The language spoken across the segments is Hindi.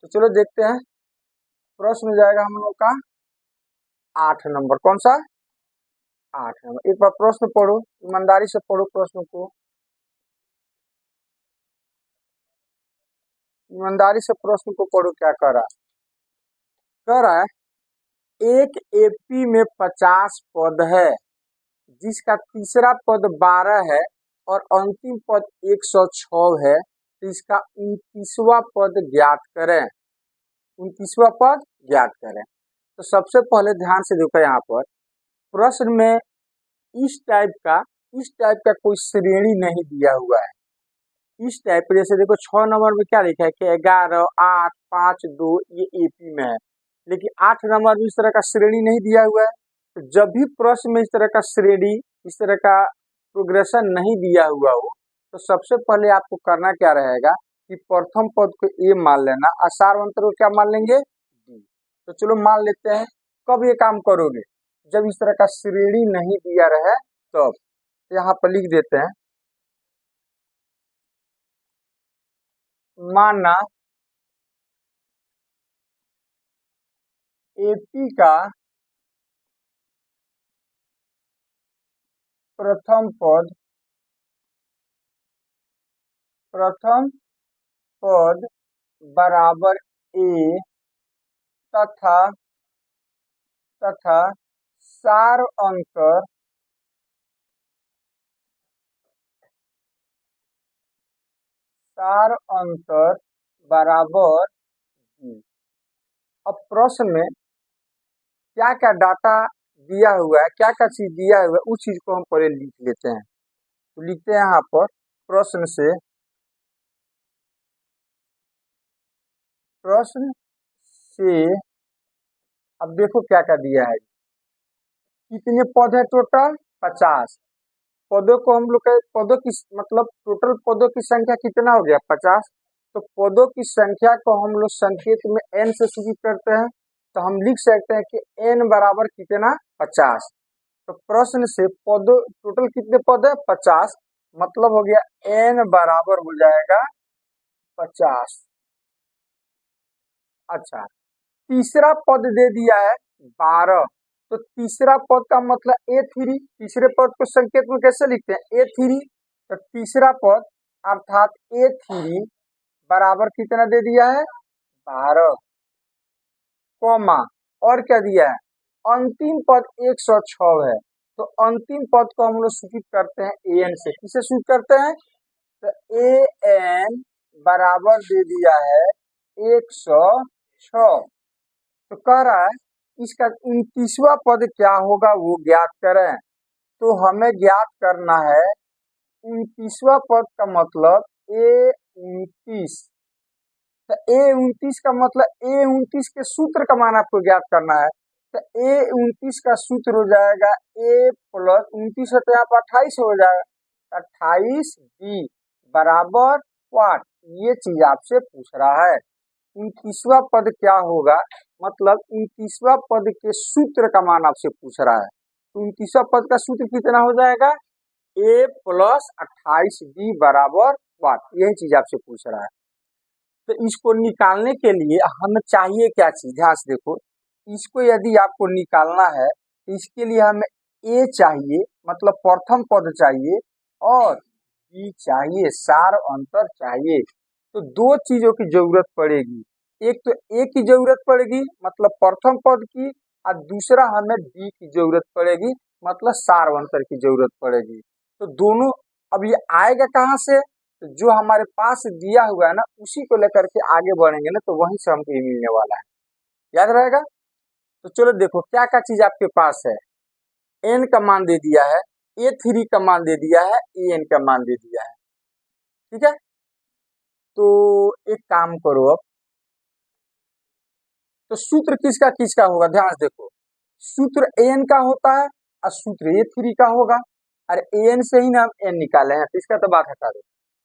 तो चलो देखते हैं, प्रश्न हो जाएगा हम लोग का 8 नंबर। कौन सा? 8 नंबर। एक बार प्रश्न पढ़ो, ईमानदारी से पढ़ो प्रश्न को, ईमानदारी से प्रश्न को पढ़ो। क्या कह रहा है? कह रहा है एक एपी में 50 पद है जिसका तीसरा पद 12 है और अंतिम पद 106 है, तो इसका 29वां पद ज्ञात करें। 29वां पद ज्ञात करें। तो सबसे पहले ध्यान से देखो, यहाँ पर प्रश्न में इस टाइप का कोई श्रेणी नहीं दिया हुआ है। इस टाइप जैसे देखो 6 नंबर में क्या लिखा है कि 11, 8, 5, 2 ये एपी में है, लेकिन 8 नंबर में इस तरह का श्रेणी नहीं दिया हुआ है। तो जब भी प्रश्न में इस तरह का श्रेणी, इस तरह का प्रोग्रेशन नहीं दिया हुआ हो, तो सबसे पहले आपको करना क्या रहेगा कि प्रथम पद को ए मान लेना और सार्वंतर को क्या मान लेंगे? डी। तो चलो मान लेते हैं। कब ये काम करोगे? जब इस तरह का श्रेणी नहीं दिया रहे तब। तो यहाँ पर लिख देते हैं, माना एपी का प्रथम पद बराबर ए तथा सार अंतर बराबर बी। अब प्रश्न में क्या क्या डाटा दिया हुआ है, क्या क्या चीज दिया हुआ है, उस चीज को हम पहले लिख लेते हैं। तो लिखते हैं यहाँ पर प्रश्न से अब देखो क्या क्या दिया है। कितने पद है टोटल? 50 पदों को हम लोग पदों की मतलब टोटल पदों की संख्या कितना हो गया? 50। तो पदों की संख्या को हम लोग संकेत में n से सूचित करते हैं, तो हम लिख सकते हैं कि n बराबर कितना? 50। तो प्रश्न से पदों टोटल कितने पद है? 50, मतलब हो गया n बराबर हो जाएगा 50। अच्छा, तीसरा पद दे दिया है 12, तो तीसरा पद का मतलब A3। तीसरे पद को संकेत में कैसे लिखते हैं? A3। तो तीसरा पद अर्थात A3 बराबर कितना दे दिया है? 12, कॉमा और क्या दिया है? अंतिम पद 106 है। तो अंतिम पद को हम लोग सूचित करते हैं AN से। किसे सूचित करते हैं? तो AN बराबर दे दिया है 106। तो कह रहा है इसका 29वां पद क्या होगा वो ज्ञात करें। तो हमें ज्ञात करना है 29वां पद का मतलब A29। तो A29 का मतलब A29 के सूत्र का मान आपको ज्ञात करना है। तो A29 का सूत्र हो जाएगा A प्लस 29 है तो यहाँ पर 28 हो जाएगा, 28D बराबर वाट। ये चीज आपसे पूछ रहा है। 29वां पद क्या होगा, मतलब 29वां पद के सूत्र का मान आपसे पूछ रहा है। तो 29वां पद का सूत्र कितना हो जाएगा? A प्लस 28D बराबर वाट। यही चीज आपसे पूछ रहा है। तो इसको निकालने के लिए हमें चाहिए क्या चीज? ध्यान से देखो, इसको यदि आपको निकालना है तो इसके लिए हमें A चाहिए, मतलब प्रथम पद चाहिए, और B चाहिए, सार अंतर चाहिए। तो दो चीजों की जरूरत पड़ेगी। एक तो A की जरूरत पड़ेगी, मतलब प्रथम पद की, और दूसरा हमें B की जरूरत पड़ेगी, मतलब सार अंतर की जरूरत पड़ेगी। तो दोनों अब ये आएगा कहाँ से? तो जो हमारे पास दिया हुआ है ना, उसी को लेकर के आगे बढ़ेंगे ना, तो वहीं से हमको ये मिलने वाला है। याद रहेगा? तो चलो देखो क्या क्या चीज आपके पास है। n का मान दे दिया है, A3 का मान दे दिया है, AN का मान दे दिया है। ठीक है, तो एक काम करो अब, तो सूत्र किसका होगा? ध्यान से देखो, सूत्र AN का होता है और सूत्र A3 का होगा। और AN से ही ना हम n निकाले हैं, तो इसका तो बात हटा दो।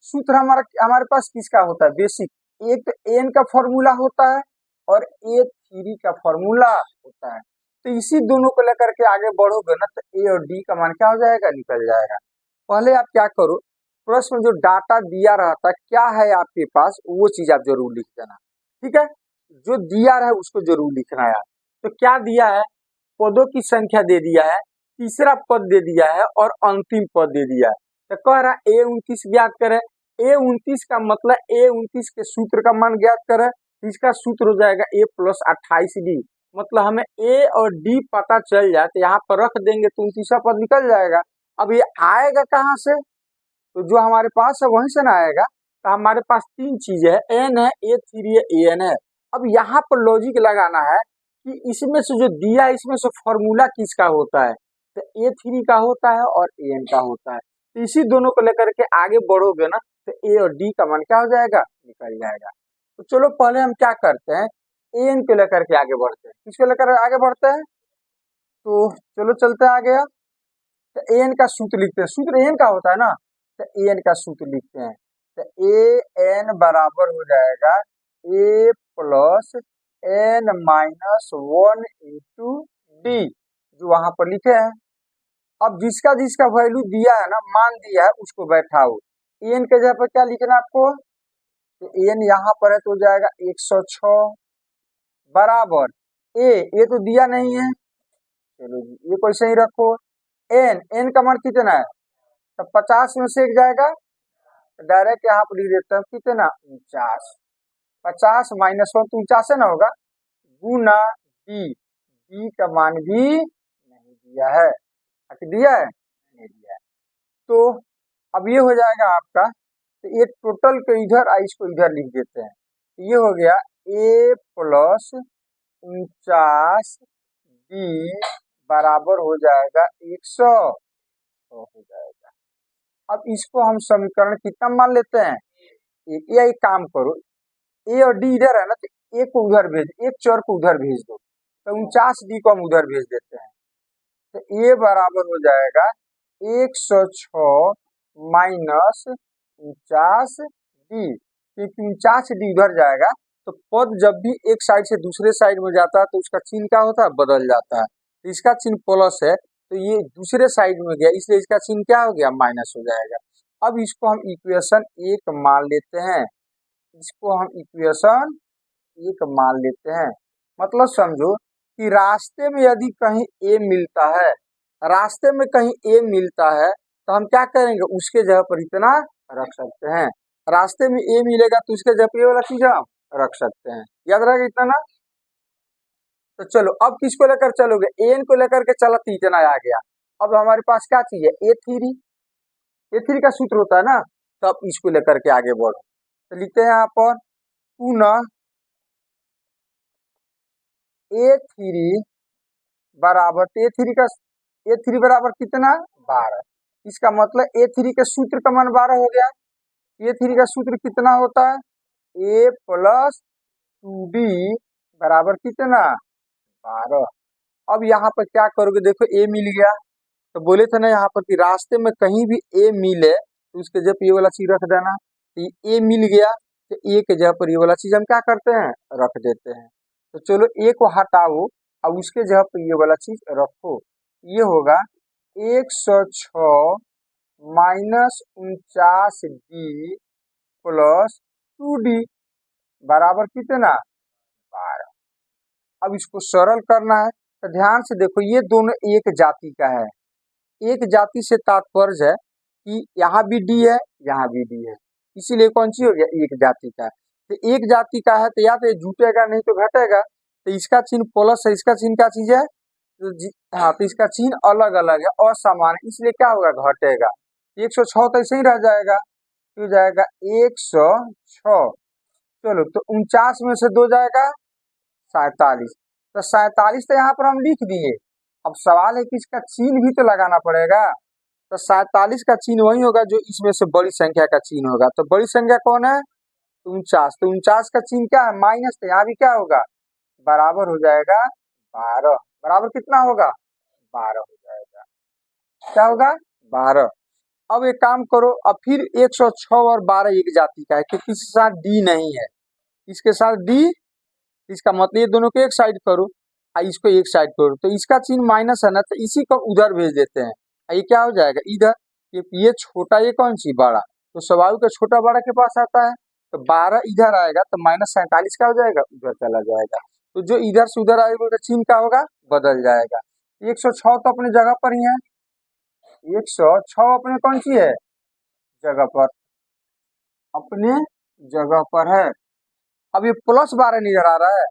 सूत्र हमारे पास किसका होता है? बेसिक। एक तो AN का फॉर्मूला होता है और A3 का फॉर्मूला होता है। तो इसी दोनों को लेकर के आगे बढ़ोगे ना, तो A और D का मान क्या हो जाएगा? निकल जाएगा। पहले आप क्या करो, प्रश्न में जो डाटा दिया रहता क्या है आपके पास, वो चीज आप जरूर लिख देना। ठीक है, जो दिया है उसको जरूर लिखना है। तो क्या दिया है, पदों की संख्या दे दिया है, तीसरा पद दे दिया है और अंतिम पद दे दिया है। तो कह रहा है A29 ज्ञात करें। A29 का मतलब A29 के सूत्र का मान ज्ञात करें। इसका सूत्र हो जाएगा A + 28D। मतलब हमें A और D पता चल जाए तो यहाँ पर रख देंगे तो 29वां पद निकल जाएगा। अब ये आएगा कहाँ से, तो जो हमारे पास है वहीं से ना आएगा। तो हमारे पास तीन चीजें है, एन है, A3 है, AN है। अब यहाँ पर लॉजिक लगाना है कि इसमें से जो दिया है इसमें से फॉर्मूला किसका होता है, तो A3 का होता है और AN का होता है। तो इसी दोनों को लेकर के आगे बढ़ोगे ना तो A और D का मान क्या हो जाएगा, निकल जाएगा। तो चलो पहले हम क्या करते हैं, AN को लेकर के आगे बढ़ते हैं। किसको लेकर आगे बढ़ते हैं, तो चलो चलते हैं आगे। तो AN का सूत्र लिखते हैं, सूत्र AN का होता है ना, तो AN का सूत्र लिखते हैं। तो AN बराबर हो जाएगा A + N - 1 × D, जो वहां पर लिखे हैं। अब जिसका जिसका वैल्यू दिया है ना, मान दिया है, उसको बैठाओ। AN के जगह पर क्या लिखना आपको, तो AN यहाँ पर है तो हो जाएगा 106 बराबर ये तो दिया नहीं है, चलो जी ये कोई सही रखो। N का मान कितना है, तो 50 में से एक जाएगा, डायरेक्ट यहाँ पर लिख देते हैं कितना 49। 50 - 1 तो 49 ना होगा, गुना D का मान भी नहीं दिया है, दिया है नहीं दिया है। तो अब ये हो जाएगा आपका, तो ये टोटल को इधर इसको इधर लिख देते हैं। ये हो गया A + 49D बराबर हो जाएगा 100 हो जाएगा। अब इसको हम समीकरण कितना मान लेते हैं, एक काम करो, A और D इधर है ना, तो एक को उधर भेज, एक चर को उधर भेज दो, तो 49D को हम उधर भेज देते हैं। तो A बराबर हो जाएगा 106 - 49D, क्योंकि 49D उधर जाएगा तो पद जब भी एक साइड से दूसरे साइड में जाता है तो उसका चिन्ह क्या होता है, बदल जाता है। तो इसका चिन्ह प्लस है तो ये दूसरे साइड में गया, इसलिए इसका चिन्ह क्या हो गया, माइनस हो जाएगा। अब इसको हम इक्वेशन 1 मान लेते हैं, इसको हम इक्वेशन 1 मान लेते हैं। मतलब समझो कि रास्ते में यदि कहीं A मिलता है, रास्ते में कहीं A मिलता है तो हम क्या करेंगे, उसके जगह पर इतना रख सकते हैं। रास्ते में A मिलेगा तो उसके जगह पर ये वाला चीज हम रख सकते हैं, याद रहेगा इतना ना। तो चलो अब किसको लेकर चलोगे, AN को लेकर के चला तो इतना आ गया। अब हमारे पास क्या चाहिए, A3 का सूत्र होता है ना, तो अब इसको लेकर के आगे बढ़ो। तो लिखते हैं यहाँ पर पुनः A3 बराबर, A3 बराबर कितना 12। इसका मतलब A3 के सूत्र का मान 12 हो गया। A3 का सूत्र कितना होता है, A + 2D बराबर कितना 12। अब यहाँ पर क्या करोगे, देखो A मिल गया, तो बोले थे ना यहाँ पर कि रास्ते में कहीं भी A मिले तो उसके जगह ये वाला चीज रख देना। तो A मिल गया तो A के जगह पर ये वाला चीज हम क्या करते हैं, रख देते हैं। तो चलो A को हटाओ अब उसके जगह पर ये वाला चीज रखो। ये होगा 106 - 49D + 2D बराबर कितना 12। अब इसको सरल करना है तो ध्यान से देखो, ये दोनों एक जाति का है। एक जाति से तात्पर्य है कि यहाँ भी D है, यहाँ भी D है, इसीलिए कौन सी हो गया, एक जाति का। तो एक जाति का है तो या तो जुटेगा नहीं तो घटेगा। तो इसका चिन्ह प्लस है, इसका चिन्ह क्या चीज है, तो हाँ, तो इसका चिन्ह अलग अलग है, असमान है, इसलिए क्या होगा, घटेगा। 106 तो ऐसे ही रह जाएगा, हो जाएगा 106। चलो तो 49 में से 2 जाएगा 47, तो 47 तो यहाँ पर हम लिख दिए। अब सवाल है कि इसका चिन्ह भी तो लगाना पड़ेगा। तो 47 का चिन्ह वही होगा जो इसमें से बड़ी संख्या का चिन्ह होगा। तो बड़ी संख्या कौन है, 49। तो 49 का चिन्ह क्या है, माइनस, तो यहाँ भी क्या होगा, बराबर हो जाएगा 12। बराबर कितना होगा, 12 हो जाएगा, क्या होगा 12। अब एक काम करो, अब फिर 106 और 12 एक जाति का है क्योंकि इसके साथ D नहीं है, इसके साथ D, इसका मतलब ये दोनों को एक साइड करो और इसको एक साइड करो। तो इसका चिन्ह माइनस है ना, तो इसी को उधर भेज देते हैं, ये क्या हो जाएगा इधर। ये छोटा, ये कौन सी बड़ा, तो स्वाभाविक छोटा बड़ा के पास आता है, तो 12 इधर आएगा तो -47 क्या हो जाएगा, उधर चला जाएगा। तो जो इधर से उधर आएगा उसका चिन्ह क्या होगा, बदल जाएगा। 106 तो अपने जगह पर ही है, 106 अपने कौन सी है, जगह पर, अपने जगह पर है। अब ये +12 इधर आ रहा है,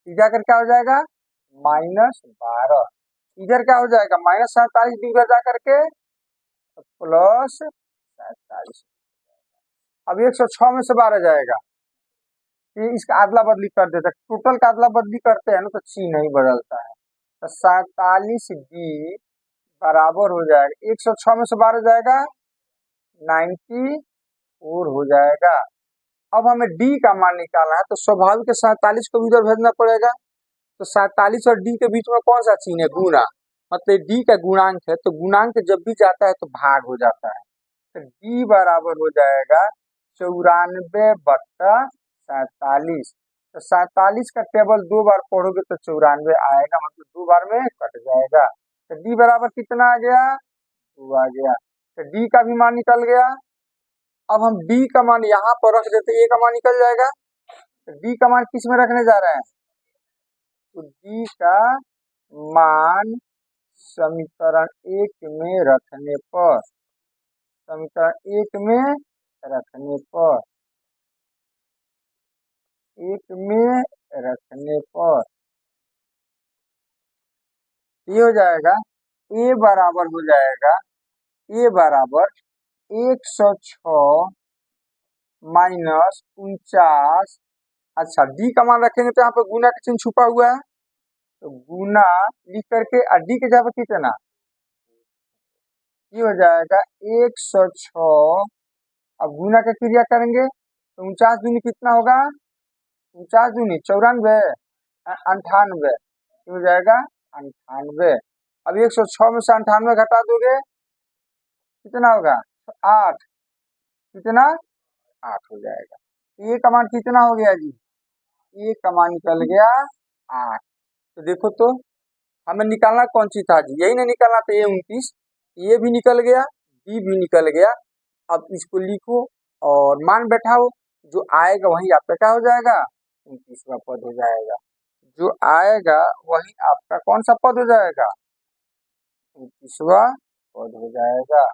इधर क्या हो जाएगा, -12, इधर क्या हो जाएगा, -47 इधर जा करके +47। अब 106 में से 12 जाएगा, ये इसका अदला बदली कर देता है, टोटल का अदला बदली करते हैं ना तो चिन्ह नहीं बदलता है। तो 47D बराबर हो जाएगा, 106 में से 12 जाएगा, 94 हो जाएगा। अब हमें D का मान निकालना है, तो स्वाभाविक 47 को भी उधर भेजना पड़ेगा। तो 47 और D के बीच में कौन सा चिन्ह है, गुणा, मतलब D का गुणांक है, तो गुणांक जब भी जाता है तो भाग हो जाता है। तो D बराबर हो जाएगा 94/47। तो 47 का टेबल 2 बार पढ़ोगे तो 94 आएगा, मतलब 2 बार में कट जाएगा। तो D बराबर कितना आ गया, 2 आ गया। तो D का भी मान निकल गया। अब हम D का मान यहाँ पर रख देते, A का मान निकल जाएगा। तो D का मान किस में रखने जा रहे हैं, तो D का मान समीकरण 1 में रखने पर, समीकरण 1 में रखने पर, 1 में रखने पर ये हो जाएगा, A बराबर हो जाएगा, A बराबर 106 -49। अच्छा, D का मान रखेंगे तो यहाँ पे गुना का चिन्ह छुपा हुआ है, तो गुना लिख करके और D के जगह पर कितना, ये हो जाएगा 106। अब गुना का क्रिया करेंगे तो 49 दूनी कितना होगा, 49 दूनी 94, 98, ये हो जाएगा 98। अब 106 में से 98 घटा दोगे कितना होगा, 8, कितना, 8 हो जाएगा। ये का मान कितना हो गया जी, ये का मान निकल गया 8। तो देखो तो हमें निकालना कौन सी था जी, यही नहीं निकालना था, ये 29, ये भी निकल गया, D भी निकल गया। अब इसको लिखो और मान बैठाओ, जो आएगा वही आपका क्या हो जाएगा, 29वां पद हो जाएगा। जो आएगा वही आपका कौन सा पद हो जाएगा, 29वां पद हो जाएगा।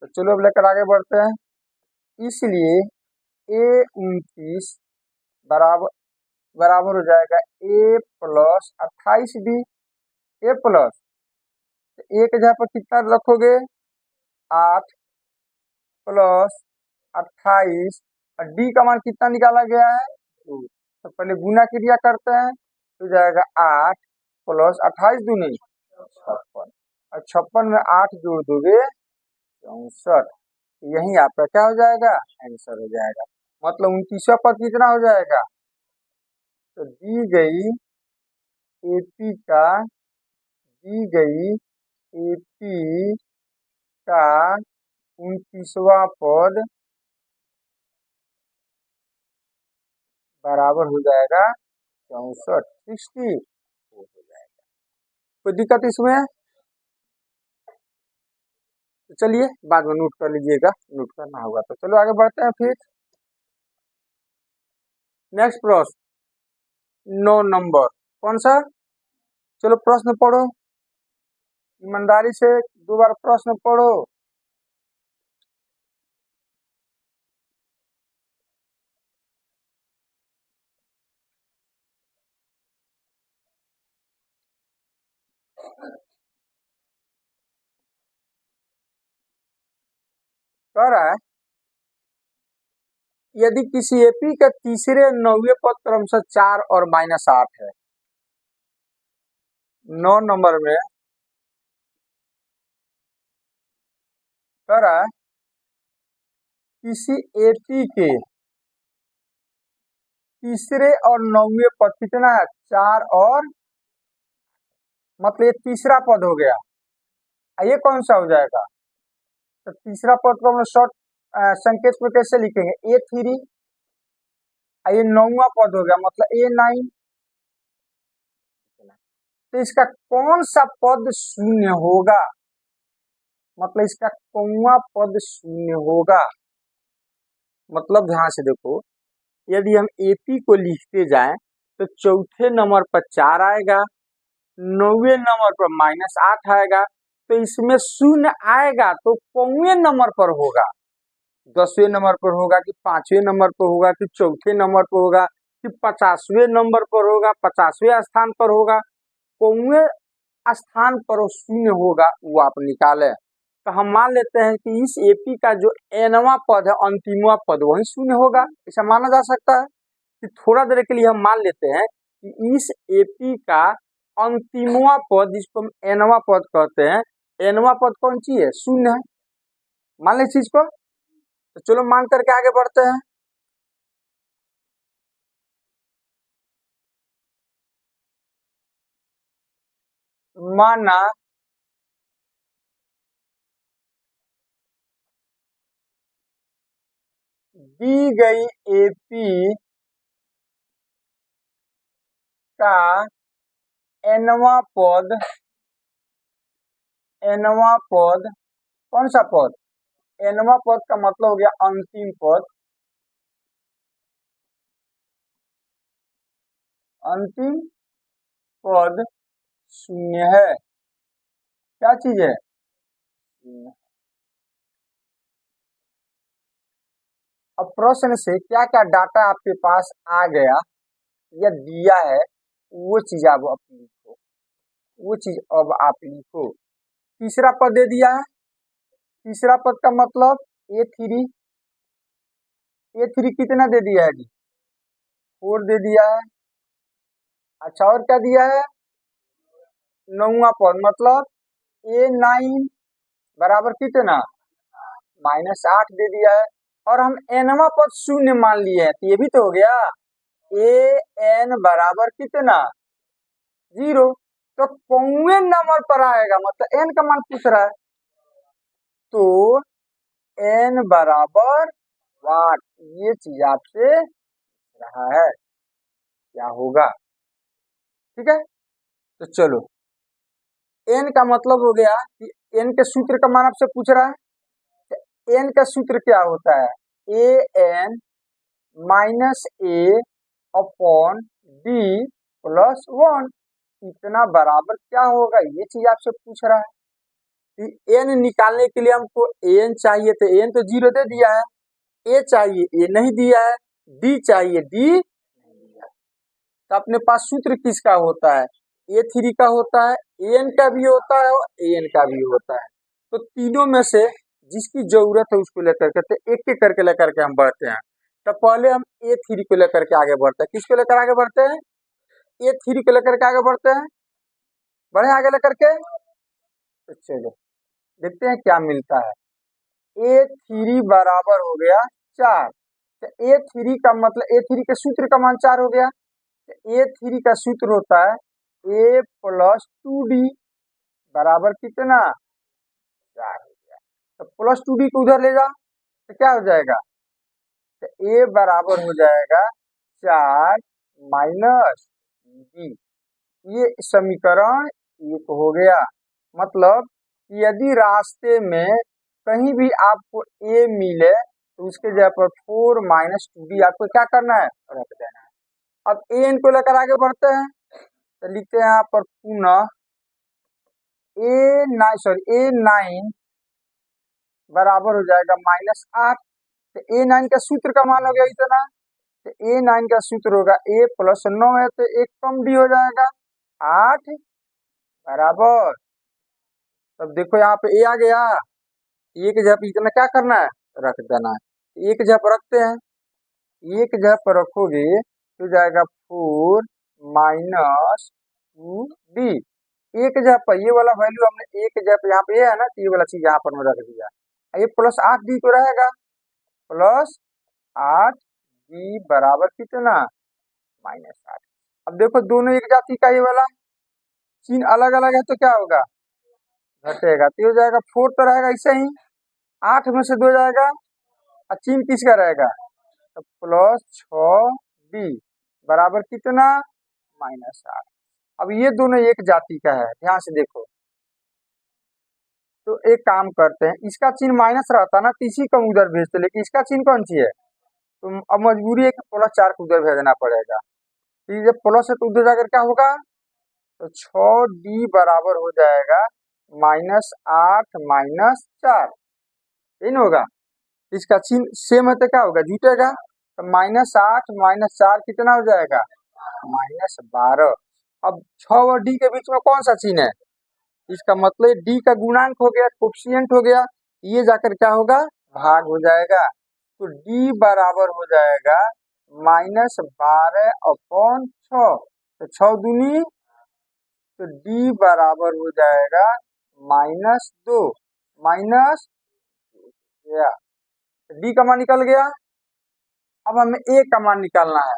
तो चलो अब लेकर आगे बढ़ते हैं। इसलिए A29 बराबर बराबर हो जाएगा A + 28D। A plus, A के जगह पर कितना रखोगे, 8 + 28, और D का मान कितना निकाला गया है, 2। तो पहले गुना क्रिया करते हैं, तो जाएगा 8 + 28 दूनी 56, और 56 में 8 जोड़ दोगे 64। यही आपका क्या हो जाएगा, आंसर हो जाएगा। मतलब 29वां पद कितना हो जाएगा, तो दी गई एपी का, दी गई एपी का 29वां पद बराबर हो जाएगा 64, 60 हो जाएगा। कोई दिक्कत इसमें, तो चलिए बाद में नोट कर लीजिएगा, नोट करना होगा तो। चलो आगे बढ़ते हैं फिर। नेक्स्ट प्रश्न 9 नंबर, कौन सा, चलो प्रश्न पढ़ो, ईमानदारी से 2 बार प्रश्न पढ़ो। कह रहा है, यदि किसी एपी के तीसरे 9वें पद क्रमशः 4 और -8 है, 9 नंबर में कह रहा है, किसी एपी के तीसरे और 9वें पद कितना है, 4 और, मतलब ये तीसरा पद हो गया, ये कौन सा हो जाएगा, तो तीसरा पद को हम शॉर्ट संकेत में कैसे लिखेंगे, A3, ये 9वां पद हो गया मतलब A9। तो इसका कौन सा पद शून्य होगा, मतलब इसका कौवा पद शून्य होगा। मतलब ध्यान से देखो, यदि हम एपी को लिखते जाएं तो चौथे नंबर पर 4 आएगा, 9वें नंबर पर -8 आएगा, तो इसमें शून्य आएगा तो कौवे नंबर पर होगा, 10वें नंबर पर होगा कि 5वें नंबर पर होगा कि चौथे नंबर पर होगा कि 50वें नंबर पर होगा, 50वें स्थान पर होगा, कौवे स्थान पर शून्य होगा, वो आप निकालें। तो हम मान लेते हैं कि इस एपी का जो एनवा पद है, अंतिमवा पद, वही शून्य होगा, ऐसा माना जा सकता है। कि थोड़ा देर के लिए हम मान लेते हैं कि इस एपी का अंतिमवा पद, जिसको हम एनवा पद कहते हैं, एनवा पद कौन सी है, शून्य है। मान ले इस चीज को, तो चलो मान करके आगे बढ़ते हैं। माना दी गई एपी का एनवा पद, एनवा पद कौन सा पद, एनवा पद का मतलब हो गया अंतिम पद, अंतिम पद शून्य है। क्या चीज है, शून्य। अब प्रश्न से क्या क्या डाटा आपके पास आ गया या दिया है, वो चीज आप लिखो, वो चीज अब आप लिखो। तीसरा पद दे दिया है, तीसरा पद का मतलब A3, A3 कितना दे दिया है जी, 4 दे दिया है। अच्छा, और क्या दिया है, 9वां पद मतलब A9 बराबर कितना, -8 दे दिया है। और हम एनवा पद शून्य मान लिए हैं, तो ये भी तो हो गया, AN बराबर कितना, 0। तो कौवे नंबर पर आएगा, मतलब n का मान पूछ रहा है, तो n बराबर वाट, ये चीज आपसे रहा है, क्या होगा। ठीक है, तो चलो, n का मतलब हो गया कि n के सूत्र का मान आपसे पूछ रहा है, तो n का सूत्र क्या होता है, AN -A upon D plus 1, इतना बराबर क्या होगा, ये चीज आपसे पूछ रहा है। एन निकालने के लिए हमको एन चाहिए, तो एन तो 0 दे दिया है, ए चाहिए, ए नहीं दिया है, डी चाहिए, डी नहीं दिया है। तो अपने पास सूत्र किसका होता है, A3 का होता है, एन का भी होता है और एन का भी होता है। तो तीनों में से जिसकी जरूरत है उसको लेकर के, तो एक एक करके लेकर के हम बढ़ते हैं। तो पहले हम A3 को लेकर के आगे बढ़ते हैं, किसको लेकर आगे बढ़ते हैं, A3 को लेकर के आगे बढ़ते हैं, बढ़े आगे लेकर के। तो चलो देखते हैं क्या मिलता है। A3 बराबर हो गया 4, तो A3 का मतलब A3 के सूत्र का मान 4 हो गया, तो A3 का सूत्र होता है A प्लस 2D बराबर कितना, 4 हो गया। तो प्लस 2D को उधर ले जाओ तो क्या हो जाएगा, तो A बराबर हो जाएगा 4 माइनस D, ये समीकरण 1 हो गया। मतलब यदि रास्ते में कहीं भी आपको A मिले तो उसके जगह पर 4 माइनस 2D आपको क्या करना है, रख देना है। अब एन को लेकर आगे बढ़ते हैं, तो लिखते हैं यहाँ पर पुनः A9 बराबर हो जाएगा -8, तो A9 का सूत्र का मान हो गया इतना, तो A9 का सूत्र होगा A प्लस 9 है, तो एक कम D हो जाएगा 8 बराबर। तब देखो यहाँ पे A आ गया, एक जगह पे इतना क्या करना है, रख देना है। एक जगह पर रखते हैं, एक जगह पर रखोगे तो जाएगा 4 माइनस 2D। एक जगह पर ये वाला वैल्यू हमने एक जगह पर यहाँ पे है ना, तो ये वाला चीज यहाँ पर रख दिया, ये प्लस 8D तो रहेगा, प्लस 8D बराबर कितना, -8। अब देखो दोनों एक जाति का ये वाला चिन्ह अलग अलग है, तो क्या होगा, घटेगा, तो हो जाएगा 4 तो रहेगा ऐसे ही, 8 में से 2 जाएगा, और चिन्ह किसका रहेगा, तो प्लस 6D बराबर कितना, -8। अब ये दोनों एक जाति का है, ध्यान से देखो। तो एक काम करते हैं, इसका चिन्ह माइनस रहता ना तो इसी को हम उधर भेजते, लेकिन इसका चिन्ह कौन सी है, तो अब मजबूरी है कि +4 को उधर भेजना पड़ेगा। तो ये जब प्लस है तो उधर जाकर क्या होगा, तो 6D बराबर हो जाएगा -8 -4, यही ना होगा। इसका चिन्ह सेम है तो क्या होगा, जुटेगा। तो -8 -4 कितना हो जाएगा, -12। अब 6 और D के बीच में कौन सा चिन्ह है, इसका मतलब D का गुणांक हो गया, कोफिशिएंट हो गया, ये जाकर क्या होगा, भाग हो जाएगा। तो D बराबर हो जाएगा -12/6। तो 6 दूनी, तो D बराबर हो जाएगा -2 माइनस गया, D का मान निकल गया। अब हमें A का मान निकालना है।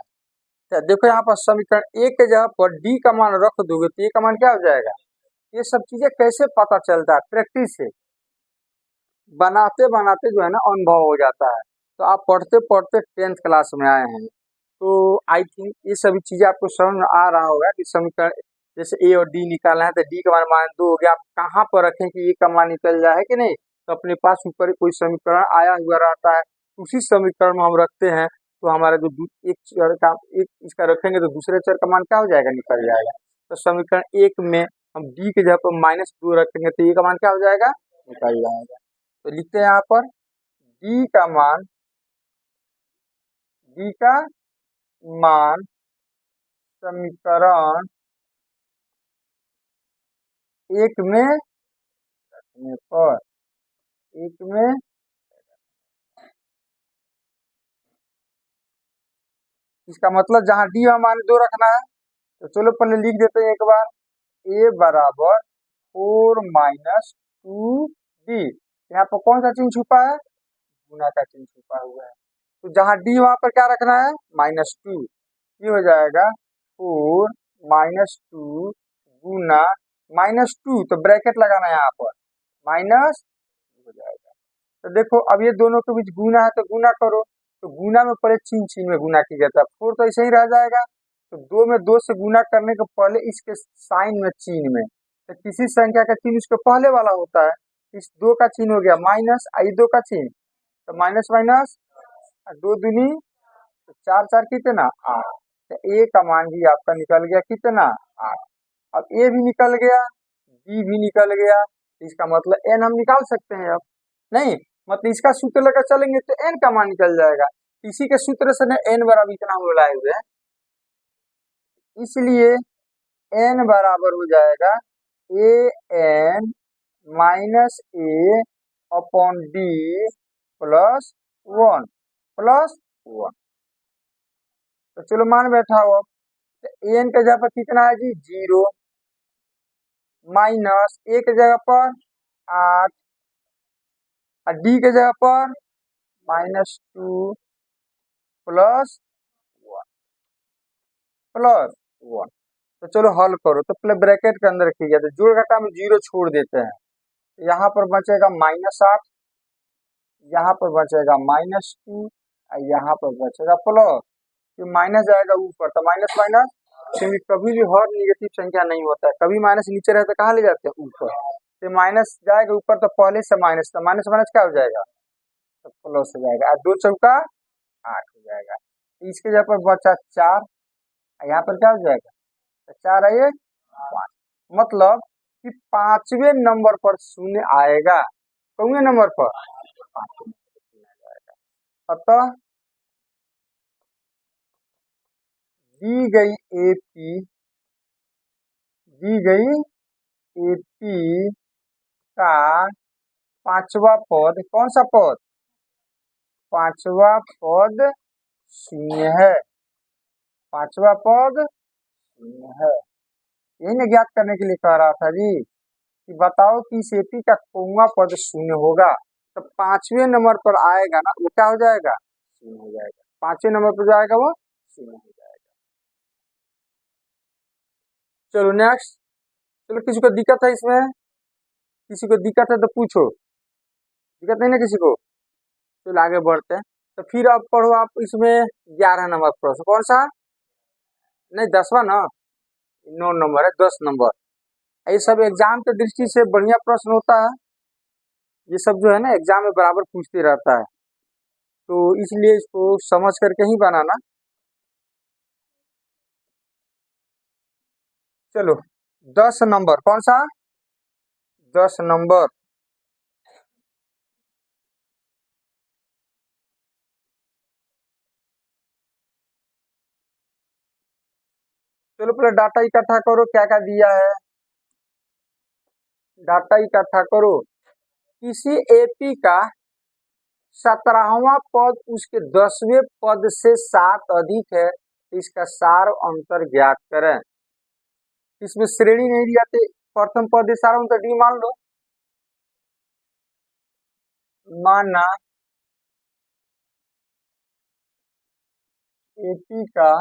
तो देखो यहाँ पर समीकरण 1 के जगह पर D का मान रख दोगे तो A का मान क्या हो जाएगा। ये सब चीजें कैसे पता चलता है, प्रैक्टिस से, बनाते बनाते जो है ना अनुभव हो जाता है। तो आप पढ़ते पढ़ते 10th क्लास में आए हैं, तो आई थिंक ये सभी चीजें आपको समझ में आ रहा होगा कि समीकरण जैसे A और D निकालना है तो D का मान 2 हो गया, आप कहाँ पर रखें कि ये का मान निकल जाए कि नहीं। तो अपने पास ऊपर कोई समीकरण आया हुआ रहता है, उसी समीकरण में हम रखते हैं, तो हमारा जो एक चर का एक इसका रखेंगे तो दूसरे चर का मान क्या हो जाएगा, निकल जाएगा। तो समीकरण 1 में हम D के जगह पर -2 रखेंगे तो ये का मान क्या हो जाएगा, निकल जाएगा। तो लिखते हैं यहाँ पर D का मान, D का मान समीकरण 1 में रखने पर, 1 में इसका मतलब जहाँ D में मान 2 रखना है, तो चलो पहले लिख देते हैं एक बार, A बराबर 4 - 2D। यहाँ पर कौन सा चिन्ह छुपा है, गुना का चिन्ह छुपा हुआ है। तो जहाँ D वहां पर क्या रखना है, -2। ये हो जाएगा 4 -2 गुना -2, तो ब्रैकेट लगाना है यहाँ पर, माइनस हो जाएगा। तो देखो अब ये दोनों के बीच गुना है तो गुना करो, तो गुना में पहले चिन्ह चिन्ह में गुना किया जाता है, 4 तो ऐसे ही रह जाएगा। तो 2 में 2 से गुना करने के पहले इसके साइन में चिन्ह में, तो किसी संख्या का चिन्ह उसके पहले वाला होता है। इस 2 का चिन्ह हो गया माइनस, आई 2 का चिन्ह, तो माइनस माइनस 2 दूनी, तो 4 4 कितना 8। तो A का मान भी आपका निकल गया कितना, 8। अब A भी निकल गया, B भी निकल गया, इसका मतलब N हम निकाल सकते हैं। अब नहीं, मतलब इसका सूत्र लेकर चलेंगे तो N का मान निकल जाएगा। इसी के सूत्र से N बराबर इतना हम लाए हुए हैं, इसलिए N बराबर हो जाएगा AN -A/D +1 +1। तो चलो मान बैठा हो। अब तो एन के जगह पर कितना है जी, 0, माइनस A के जगह पर 8 और D के जगह पर -2 +1 तो चलो हल करो। तो पहले ब्रैकेट के अंदर रखिएगा, तो जोड़ घटा में 0 छोड़ देते हैं, यहाँ पर बचेगा -8, यहाँ पर बचेगा -2 और यहाँ पर बचेगा प्लस। तो माइनस जाएगा ऊपर, तो माइनस माइनस, क्योंकि कभी भी हर निगेटिव संख्या नहीं होता है, कभी माइनस नीचे रहता है कहाँ ले जाते हैं, ऊपर। तो माइनस जाएगा ऊपर तो पहले से माइनस, तो माइनस माइनस क्या हो जाएगा, तो प्लस हो जाएगा, और 2 चौका 8 हो जाएगा। तो इसके जगह पर बचा 4, यहाँ पर क्या हो जाएगा, तो 4 है 5, मतलब कि 5वें नंबर पर शून्य आएगा। कौन नंबर पर, 5वें नंबर पर शून्य आएगा। अतः दी गई एपी का पांचवा पद, कौन सा पद, पांचवा पद शून्य है, पांचवा पद शून्य है। यही ना ज्ञात करने के लिए कह रहा था जी, कि बताओ कि इस एपी का कौनवा पद शून्य होगा। तो 5वें नंबर पर आएगा ना, वो क्या हो जाएगा, शून्य हो जाएगा। 5वें नंबर पर जाएगा वो शून्य हो जाएगा। चलो नेक्स्ट, चलो किसी को दिक्कत है इसमें, किसी को दिक्कत है तो पूछो, दिक्कत नहीं ना किसी को। चलो आगे बढ़ते हैं। तो फिर अब पढ़ो आप इसमें 11 नंबर प्रश्न, कौन सा, नहीं 10वां ना, 9 नंबर है, 10 नंबर। ये सब एग्जाम के दृष्टि से बढ़िया प्रश्न होता है। ये सब जो है ना एग्जाम में बराबर पूछते रहता है, तो इसलिए इसको समझ करके ही बनाना। चलो 10 नंबर कौन सा, 10 नंबर। चलो पहले डाटा इकट्ठा करो, क्या क्या दिया है। डाटा इकट्ठा करो। किसी एपी का 17वां पद उसके 10वें पद से 7 अधिक है, इसका सार अंतर ज्ञात करें। इसमें श्रेणी नहीं दिया तो प्रथम पद सार अंतर डी मान लो। माना एपी का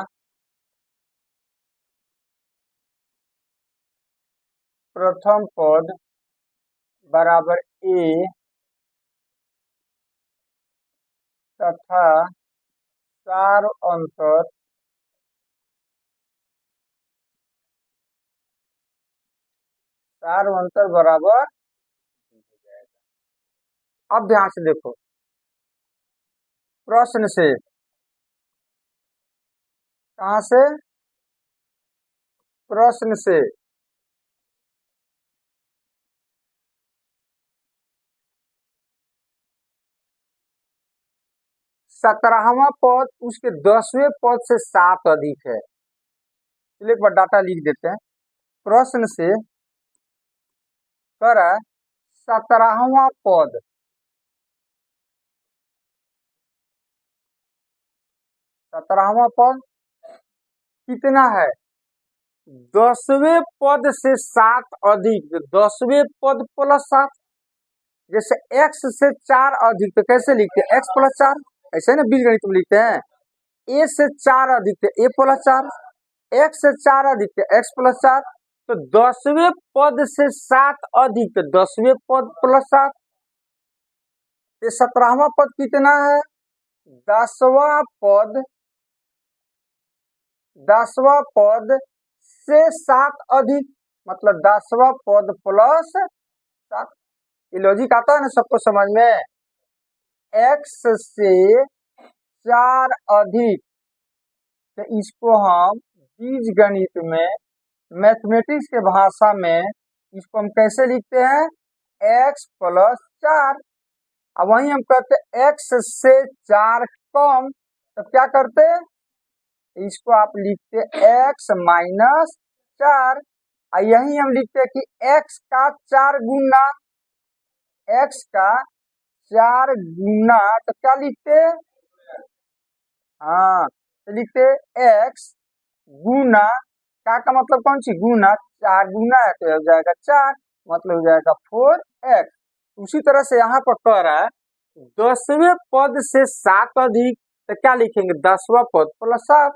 प्रथम पद बराबर ए तथा सार अंतर बराबर। अब ध्यान से देखो प्रश्न से, कहां से, प्रश्न से। सत्रहवां पद उसके 10वें पद से 7 अधिक है। चलिए एक बार डाटा लिख देते हैं। प्रश्न से कर 17वां पद, 17वां पद कितना है, 10वें पद से 7 अधिक, 10वें पद प्लस 7। जैसे x से 4 अधिक तो कैसे लिखते हैं, x प्लस 4, ऐसे ना बीजगणित में लिखते हैं। a से 4 अधिक तो a प्लस 4, x से 4 अधिक तो x प्लस 4। तो 10वें पद से 7 अधिक तो 10वें पद प्लस 7। ये 17वां पद कितना है, 10वां पद, 10वां पद से 7 अधिक, मतलब 10वां पद प्लस 7। ये लॉजिक आता है ना सबको समझ में। x से 4 अधिक, तो इसको हम बीज गणित में, मैथमेटिक्स के भाषा में इसको हम कैसे लिखते हैं, x प्लस 4। अब वही हम कहते x से 4 कम, तो क्या करते, इसको आप लिखते x माइनस 4। यही हम लिखते कि x का 4 गुना, x का 4 गुना, तो क्या लिखते, हाँ तो लिखते x गुना, का मतलब कौन सी गुना, 4 गुना है तो हो जाएगा 4, मतलब हो जाएगा 4x। उसी तरह से यहाँ पर कह रहा है 10वें पद से 7 अधिक, तो क्या लिखेंगे, 10वां पद प्लस 7।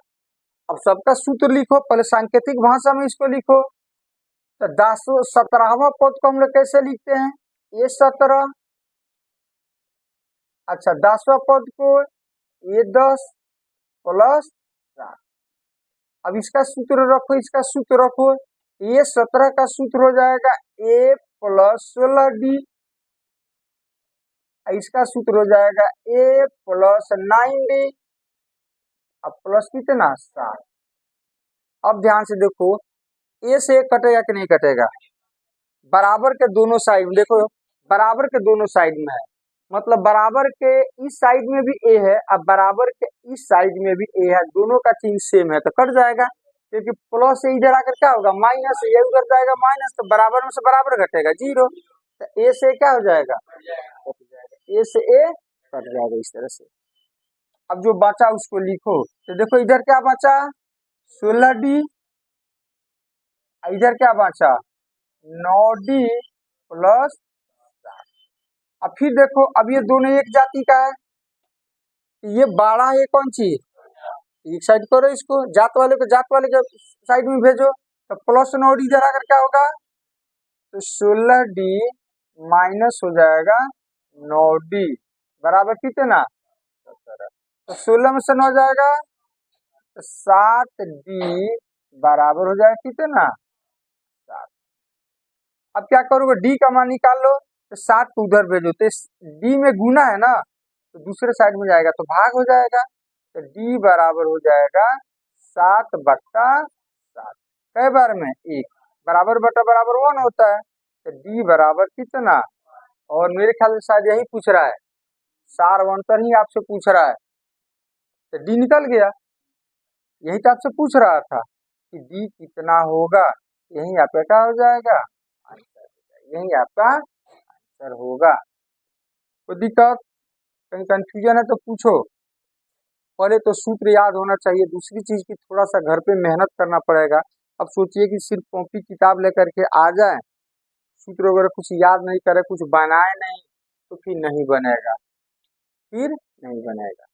अब सबका सूत्र लिखो, पहले सांकेतिक भाषा में इसको लिखो। तो 17वां पद को हम लोग कैसे लिखते हैं, ये 17, अच्छा 10वां पद को ये 10 प्लस 4। अब इसका सूत्र रखो, इसका सूत्र रखो, ये 17 का सूत्र हो जाएगा a प्लस 16d, इसका सूत्र हो जाएगा a प्लस 9d। अब प्लस कितना 7। अब ध्यान से देखो, a से एक कटेगा कि नहीं कटेगा, बराबर के दोनों साइड में देखो, बराबर के दोनों साइड में है, मतलब बराबर के इस साइड में भी a है, अब बराबर के इस साइड में भी a है, दोनों का चिन्ह सेम है तो कट जाएगा। क्योंकि प्लस से इधर आकर क्या होगा, माइनस, ये उधर जाएगा माइनस, तो बराबर में से बराबर घटेगा 0। तो a से क्या हो जाएगा, कट जाएगा, a से a कट जाएगा इस तरह से। अब जो बचा उसको लिखो, तो देखो इधर क्या बचा 16d, इधर क्या बचा 9d प्लस। अब फिर देखो, अब ये दोनों एक जाति का है, ये बड़ा है कौन सी, एक साइड करो इसको, जात वाले को जात वाले के साइड में भेजो, तो प्लस 9d इधर आकर क्या होगा, तो 16d माइनस हो जाएगा 9d बराबर कितना 17। तो 16 में से 9 जाएगा तो 7d बराबर हो जाएगा कितना, 7। अब क्या करोगे, डी का मान निकाल लो, तो 7 को उधर भेजो, तो डी में गुना है ना, तो दूसरे साइड में जाएगा तो भाग हो जाएगा, तो डी बराबर हो जाएगा 7/7। कई बार में 1, बराबर बटा बराबर 1 होता है, तो डी बराबर कितना, और मेरे ख्याल से शायद यही पूछ रहा है, सार अंतर ही आपसे पूछ रहा है, तो डी निकल गया। यही तो आपसे पूछ रहा था कि डी कितना होगा, यही आपका क्या हो जाएगा, आंसर, यही आपका आंसर होगा। कोई दिक्कत, कहीं कंफ्यूजन है तो पूछो। पहले तो सूत्र याद होना चाहिए, दूसरी चीज की थोड़ा सा घर पे मेहनत करना पड़ेगा। अब सोचिए कि सिर्फ कॉपी किताब लेकर के आ जाए, सूत्र वगैरह कुछ याद नहीं करे, कुछ बनाए नहीं, तो फिर नहीं बनेगा, फिर नहीं बनेगा।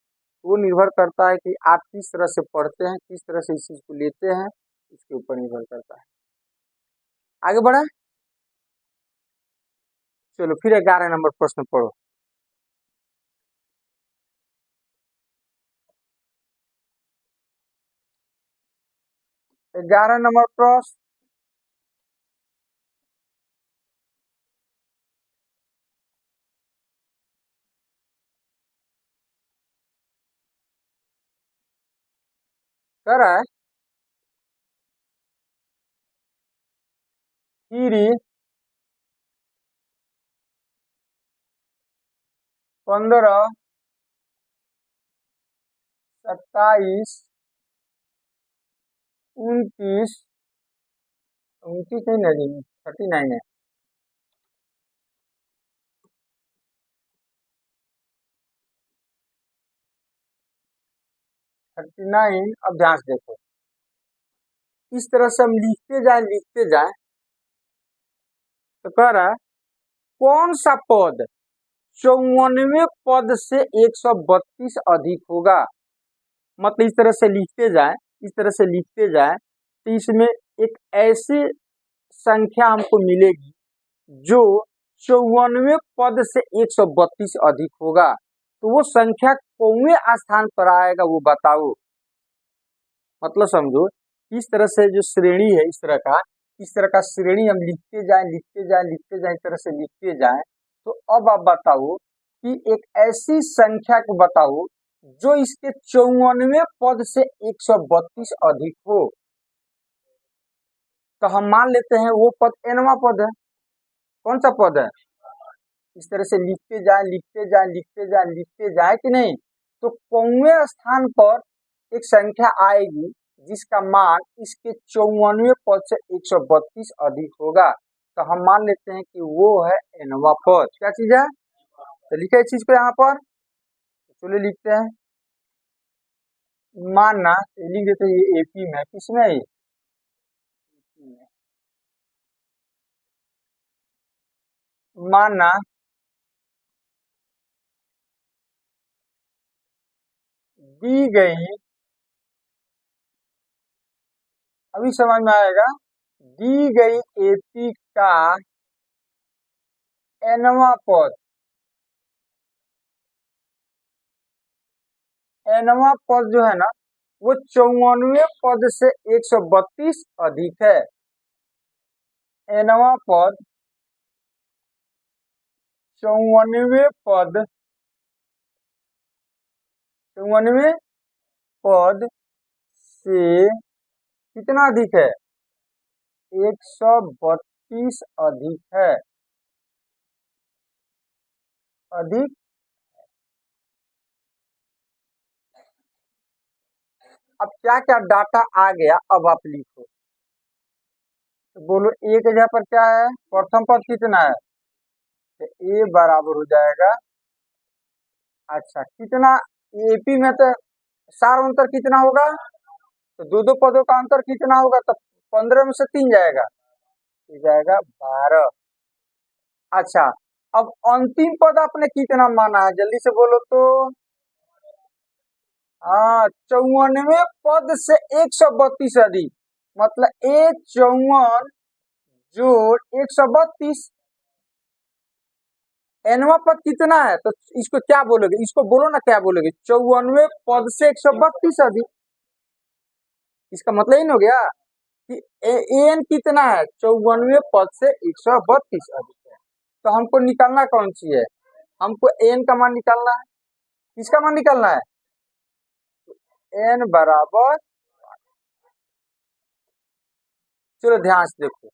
वो निर्भर करता है कि आप किस तरह से पढ़ते हैं, किस तरह से इस चीज को लेते हैं, इसके ऊपर निर्भर करता है। आगे बढ़े, चलो फिर 11 नंबर प्रश्न पढ़ो। 11 नंबर प्रश्न, कह रहा है 3, 15, 27, 29, 29 नहीं, 39 है, 39। अब ध्यान से देखो, इस तरह से हम लिखते जाए तो कह रहा है कौन सा पद 54वें पद से 132 अधिक होगा। मतलब इस तरह से लिखते जाए, इस तरह से लिखते जाए, तो इसमें एक ऐसी संख्या हमको मिलेगी जो 54वें पद से 132 अधिक होगा। तो वो संख्या कौन स्थान पर आएगा वो बताओ। मतलब समझो, इस तरह से जो श्रेणी है, इस तरह का श्रेणी हम लिखते जाए, लिखते जाए, लिखते जाए, इस तरह से लिखते जाए, तो अब आप बताओ कि एक ऐसी संख्या को बताओ जो इसके 54वें पद से 132 अधिक हो। तो हम मान लेते हैं वो पद nवां पद है। कौन सा पद है, इस तरह से लिखते जाए, लिखते जाए, लिखते जाए, लिखते जाए कि नहीं, तो कौवे स्थान पर एक संख्या आएगी जिसका मान इसके 54वें पद से 132 अधिक होगा। तो हम मान लेते हैं कि वो है nवां पद। क्या चीज है, तो लिखे इस चीज को यहाँ पर, चलिए लिखते हैं। मानना, लिख देते हैं ये एपी में, किसमें है, मानना दी गई, अभी समझ में आएगा, दी गई एपी का nवां पद, nवां पद जो है ना, वो 54वें पद से 132 अधिक है। nवां पद 54वें पद, 54वें पद से कितना अधिक है, 132 अधिक है, अधिक। अब क्या क्या डाटा आ गया, अब आप लिखो, तो बोलो ए के जगह पर क्या है, प्रथम पद कितना है, तो ए बराबर हो जाएगा, अच्छा कितना, एपी में तो सार अंतर कितना होगा, तो दो दो पदों का अंतर कितना होगा, तो 15 में से 3 जाएगा, हो जाएगा 12। अच्छा, अब अंतिम पद आपने कितना माना है, जल्दी से बोलो तो। हाँ, 54वें पद से 132 अधिक, मतलब 54 जोड़ 132। nवां पद कितना है, तो इसको क्या बोलोगे, इसको बोलो ना, क्या बोलोगे, 54वें पद से 132 अधिक, इसका मतलब ही हो गया। कि एन कितना है, 54 पद से 132 अधिक है। तो हमको निकालना कौन सी है, हमको एन का मान निकालना है। किसका मान निकालना है, एन बराबर, चलो ध्यान से देखो,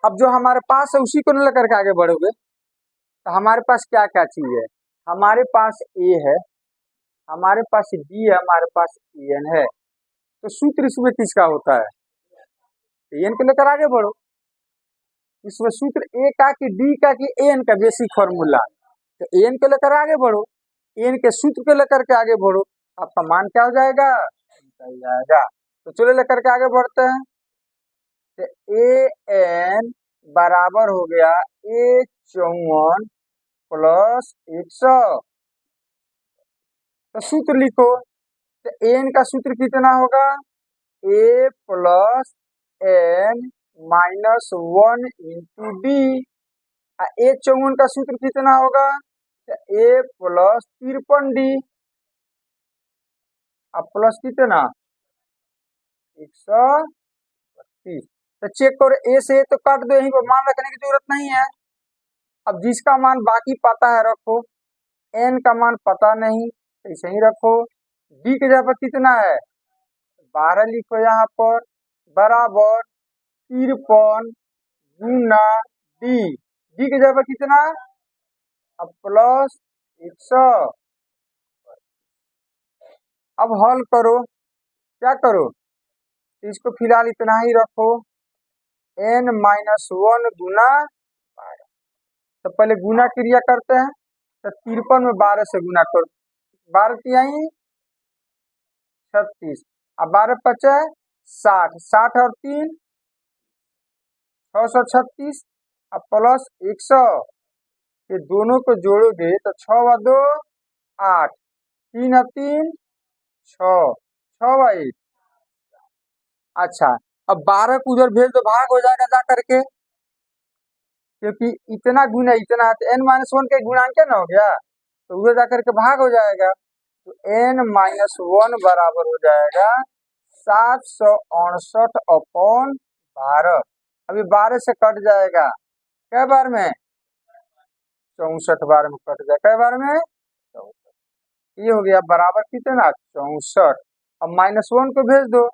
अब जो हमारे पास है उसी को न लेकर के आगे बढ़ोगे। तो हमारे पास क्या क्या चीज है, हमारे पास ए है, हमारे पास बी है, हमारे पास एन है। तो सूत्र इसमें किसका होता है, एन को लेकर आगे बढ़ो। इसमें सूत्र ए का कि डी का कि एन का, बेसिक फॉर्मूला। तो एन को लेकर आगे बढ़ो, एन के सूत्र को लेकर के आगे बढ़ो, आपका मान क्या हो जाएगा, निकल जाएगा। तो चलो लेकर के आगे बढ़ते हैं। तो ए एन बराबर हो गया ए 54 प्लस 100। तो सूत्र लिखो, तो एन का सूत्र कितना होगा, a plus n minus 1 into d. A 54 का सूत्र कितना होगा, ए प्लस 53 डी। अब प्लस कितना 132। तो चेक करो, ए से तो काट दो, यहीं पर मान रखने की जरूरत नहीं है। अब जिसका मान बाकी पता है रखो, एन का मान पता नहीं ऐसे ही रखो। डी के जगह पर कितना है 12 लिखो यहाँ पर, बराबर 53 गुना डी। डी के जगह पर कितना, अब प्लस 100। अब हल करो, क्या करो, इसको फिलहाल इतना ही रखो, n माइनस 1 गुना 12। तो पहले गुना क्रिया करते हैं। तो 53 में 12 से गुना करो, 12 तिहाई 36, अब 12 पचे 60, 60 और 3 636, अब प्लस 100। ये दोनों को जोड़ोगे तो 6 व 2 8, 3 और 3 6, 6 व 1। अच्छा, अब 12 को उधर भेज दो, भाग हो जाएगा जा करके, क्योंकि इतना गुना इतना है तो n माइनस 1 का गुणांक ना हो गया, तो उधर जाकर के भाग हो जाएगा। तो n माइनस 1 बराबर हो जाएगा 768 अपॉन 12। अभी 12 से कट जाएगा, कै बार में 64 बार में कट जाएगा, कै बार में 64। ये हो गया बराबर कितना 64। अब माइनस 1 को भेज दो,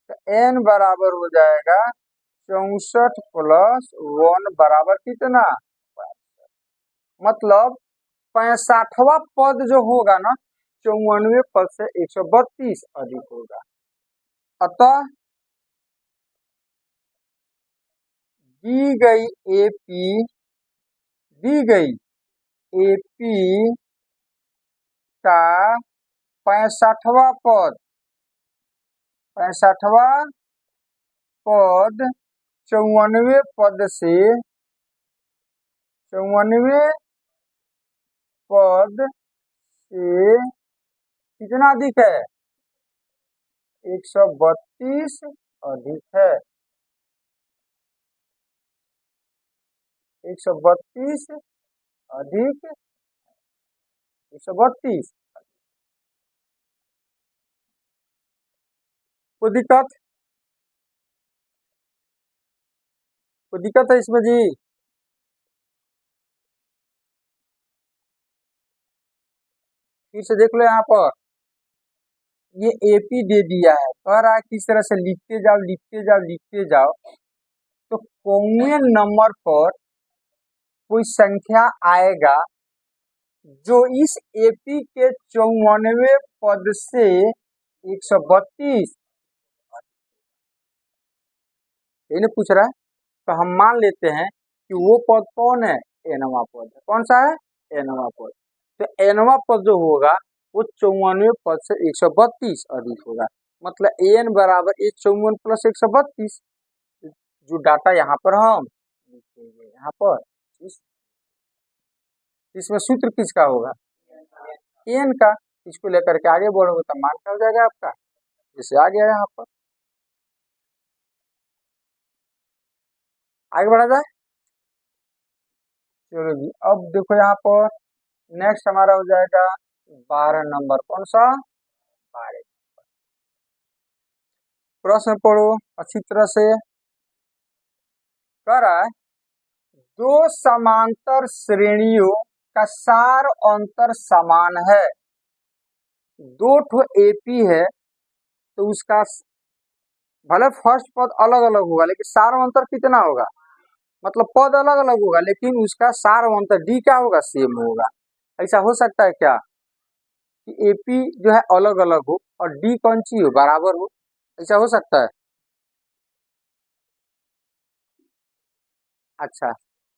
तो n बराबर हो जाएगा 64 प्लस 1 बराबर कितना, मतलब 65वां पद जो होगा ना 94 पद से 132 अधिक होगा। अतः दी गई एपी, दी गई एपी का 65वां पद, 65वां पद 94 पद से, 94 पद से कितना अधिक है, 132 अधिक है, 132 अधिक 132। कोई दिक्कत, कोई दिक्कत है इसमें जी, फिर से देख लो यहाँ पर, ये एपी दे दिया है, कह रहा है किस तरह से लिखते जाओ लिखते जाओ लिखते जाओ। तो कौने नंबर पर कोई संख्या आएगा जो इस एपी के 94 पद से 132, ये पूछ रहा है। तो हम मान लेते हैं कि वो पद कौन है, एनवा पद है। कौन सा है, एनवा पद। तो एनवा पद जो होगा वो 94 पद से 132 अधिक होगा, मतलब एन बराबर 154 प्लस 132। जो डाटा यहाँ पर हम लिखेंगे यहाँ पर, इसमें सूत्र किसका होगा, एन का। इसको लेकर के आगे बढ़ोगे तो मान क्या हो जाएगा आपका, जैसे आ गया यहाँ पर। आगे बढ़ा जाए, चलो जी। अब देखो यहाँ पर नेक्स्ट हमारा हो जाएगा 12 नंबर, कौन सा 12। प्रश्न पढ़ो अच्छी तरह से। कह रहा है दो समांतर श्रेणियों का सार अंतर समान है। दो ठो एपी है तो उसका भले फर्स्ट पद अलग अलग होगा लेकिन सार अंतर कितना होगा, मतलब पद अलग अलग होगा लेकिन उसका सार अंतर डी क्या होगा, सेम होगा। ऐसा हो सकता है क्या कि एपी जो है अलग अलग हो और डी कौन सी हो, बराबर हो? ऐसा हो सकता है? अच्छा,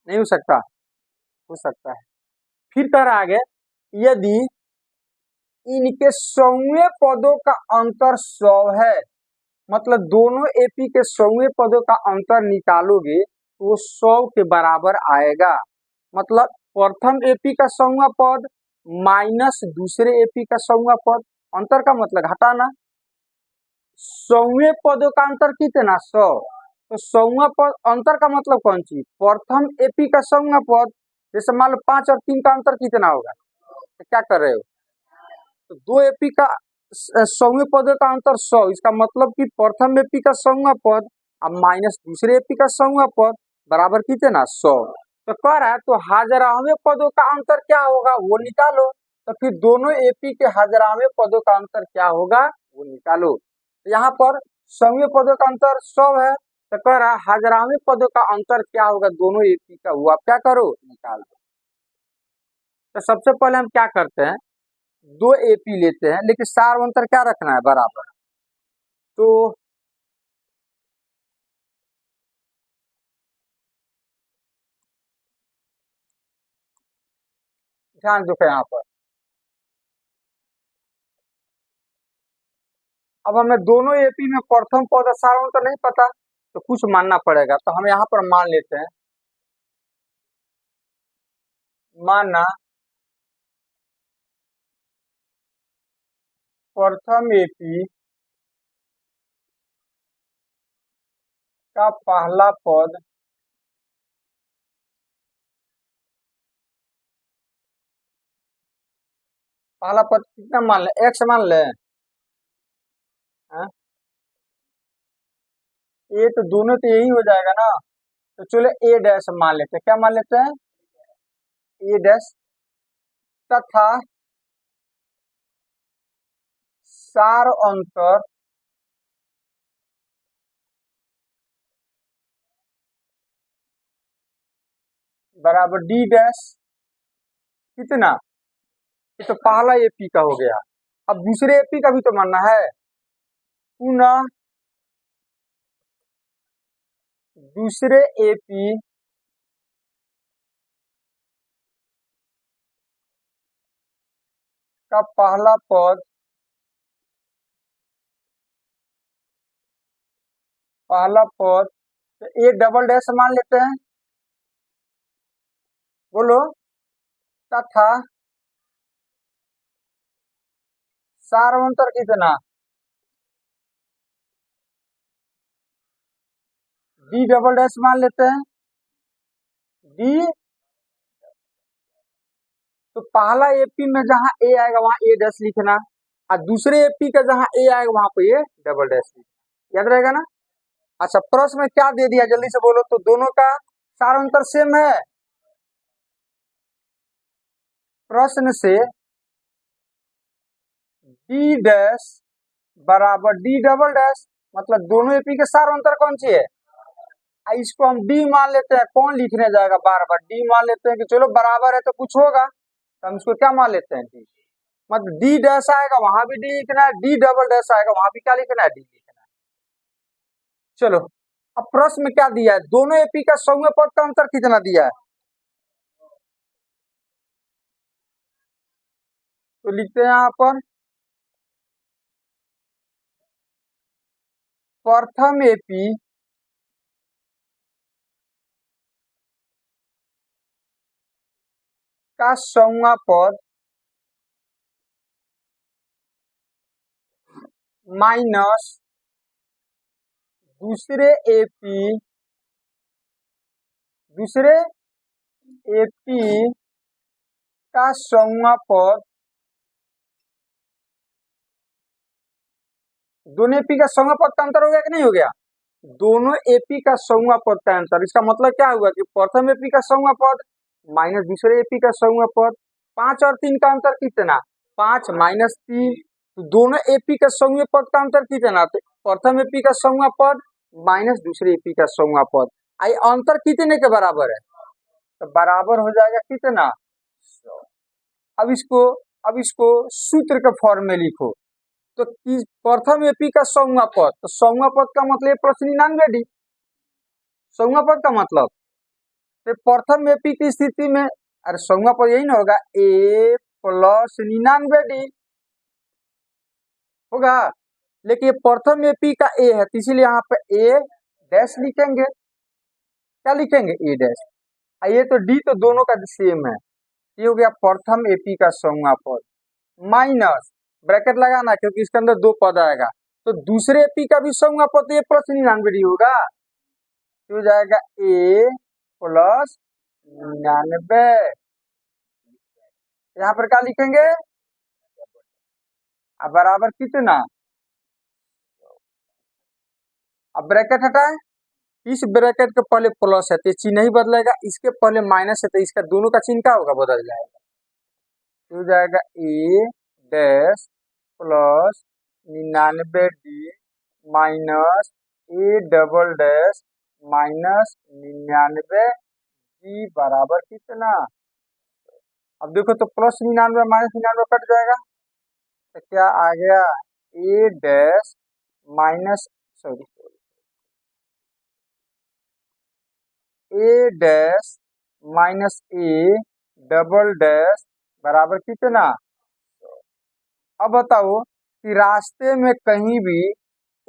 नहीं हो सकता? हो सकता है। फिर कह रहा आगे यदि इनके 100वें पदों का अंतर 100 है, मतलब दोनों एपी के 100वें पदों का अंतर निकालोगे तो वो 100 के बराबर आएगा। मतलब प्रथम एपी का 100वां पद माइनस दूसरे एपी का 100वां पद, अंतर का मतलब घटाना। 100वें पदों का अंतर कितना, 100, तो 100वां पद अंतर का मतलब कौन सी, प्रथम एपी का 100वां पद। जैसे मान लो 5 और 3 का अंतर कितना होगा, तो क्या कर रहे हो, तो दो एपी का 100वें पदों का अंतर 100, इसका मतलब कि प्रथम एपी का 100वां पद अब माइनस दूसरे एपी का 100वां पद बराबर कितना, 100। तो कह रहा है तो हजारावें पदों का अंतर क्या होगा वो निकालो, तो फिर दोनों एपी के हजारावें पदों का अंतर क्या होगा वो निकालो। तो यहाँ पर 100वें पदों का अंतर 100 है, तो कह रहा है हजारावें पदों का अंतर क्या होगा दोनों एपी का, वो आप क्या करो, निकाल दो। तो सबसे पहले हम क्या करते हैं, दो एपी लेते हैं लेकिन सार अंतर क्या रखना है, बराबर। तो ध्यान दो यहाँ पर, अब हमें दोनों एपी में प्रथम पद और सार अंतर नहीं पता तो कुछ मानना पड़ेगा, तो हम यहाँ पर मान लेते हैं, माना प्रथम एपी का पहला पद कितना मान ले, एक्स मान ले, ये तो दोनों तो यही हो जाएगा ना, तो चलो ए डैश मान लेते हैं, क्या मान लेते हैं, ए डैश, तथा सार अंतर बराबर डी डैश, कितना, ये तो पहला एपी का हो गया। अब दूसरे एपी का भी तो मानना है, पुनः दूसरे एपी का पहला पद, तो ए डबल डैश मान लेते हैं, बोलो, तथा सार अंतर कितना, डी डबल डैश मान लेते हैं, डी, तो पहला एपी में जहां ए आएगा वहां ए डैश लिखना, और दूसरे एपी का जहां ए आएगा वहां पे ये डबल डैश लिखना, याद रहेगा ना। अच्छा, प्रश्न में क्या दे दिया जल्दी से बोलो, तो दोनों का सार अंतर सेम है, प्रश्न से डी डैश बराबर डी डबल डैश, मतलब दोनों एपी के सार अंतर कौन सी है, इसको हम डी मान लेते हैं, कौन लिखने जाएगा बार बार, डी मान लेते हैं कि चलो बराबर है तो कुछ होगा, तो हम इसको क्या मान लेते हैं, डी। मतलब डी डैश आएगा वहां भी डी लिखना है, डी डबल डैश आएगा वहां भी क्या लिखना है, डी लिखना है। चलो, अब प्रश्न में क्या दिया है, दोनों एपी का 100वें पद का अंतर कितना दिया है, तो लिखते हैं यहाँ पर प्रथम एपी का 100वां पद माइनस दूसरे एपी का 100वां पद दोनों एपी का सौवा पद का अंतर हो गया कि नहीं हो गया? दोनों एपी का सौवा पद का अंतर, इसका मतलब क्या हुआ कि प्रथम एपी का सौवा पद माइनस दूसरे एपी का सौवा पद। 5 और 3 का अंतर कितना? 5 माइनस 3। तो दोनों एपी का सौवे पद का अंतर कितना? तो प्रथम एपी का सौवा पद माइनस दूसरे एपी का सौवा पद। आई अंतर कितने के बराबर है? तो बराबर हो जाएगा कितना? 100। अब इसको सूत्र के फॉर्म में लिखो। तो प्रथम एपी का सौवा पद, तो सौवा पद का मतलब प्लस 99 डी। सौवा पद का मतलब तो प्रथम एपी की स्थिति में, अरे सौवा पद यही ना होगा, ए प्लस 99 डी होगा। लेकिन ये प्रथम एपी का ए है, तो इसीलिए यहाँ पे ए डैश लिखेंगे। क्या लिखेंगे? ए डैश। ये तो डी तो दोनों का सेम है। ये हो गया प्रथम एपी का सौवा पद माइनस ब्रैकेट लगाना क्योंकि इसके अंदर दो पद आएगा। तो दूसरे एपी का भी सौवा पद ए प्लस 99 होगा, तो हो जाएगा ए प्लस 99। यहाँ पर क्या लिखेंगे? अब बराबर कितना? अब ब्रैकेट हटाए, इस ब्रैकेट के पहले प्लस है तो चिन्ह नहीं बदलेगा, इसके पहले माइनस है तो इसका दोनों का चिन्ह क्या होगा? बदल जाएगा। तो हो जाएगा a dash plus 99 d minus a double dash minus 99 d बराबर कितना? अब देखो तो प्लस 99 माइनस 99 कट जाएगा, तो क्या आ गया? A dash minus sorry a dash minus a double dash बराबर कितना? अब बताओ कि रास्ते में कहीं भी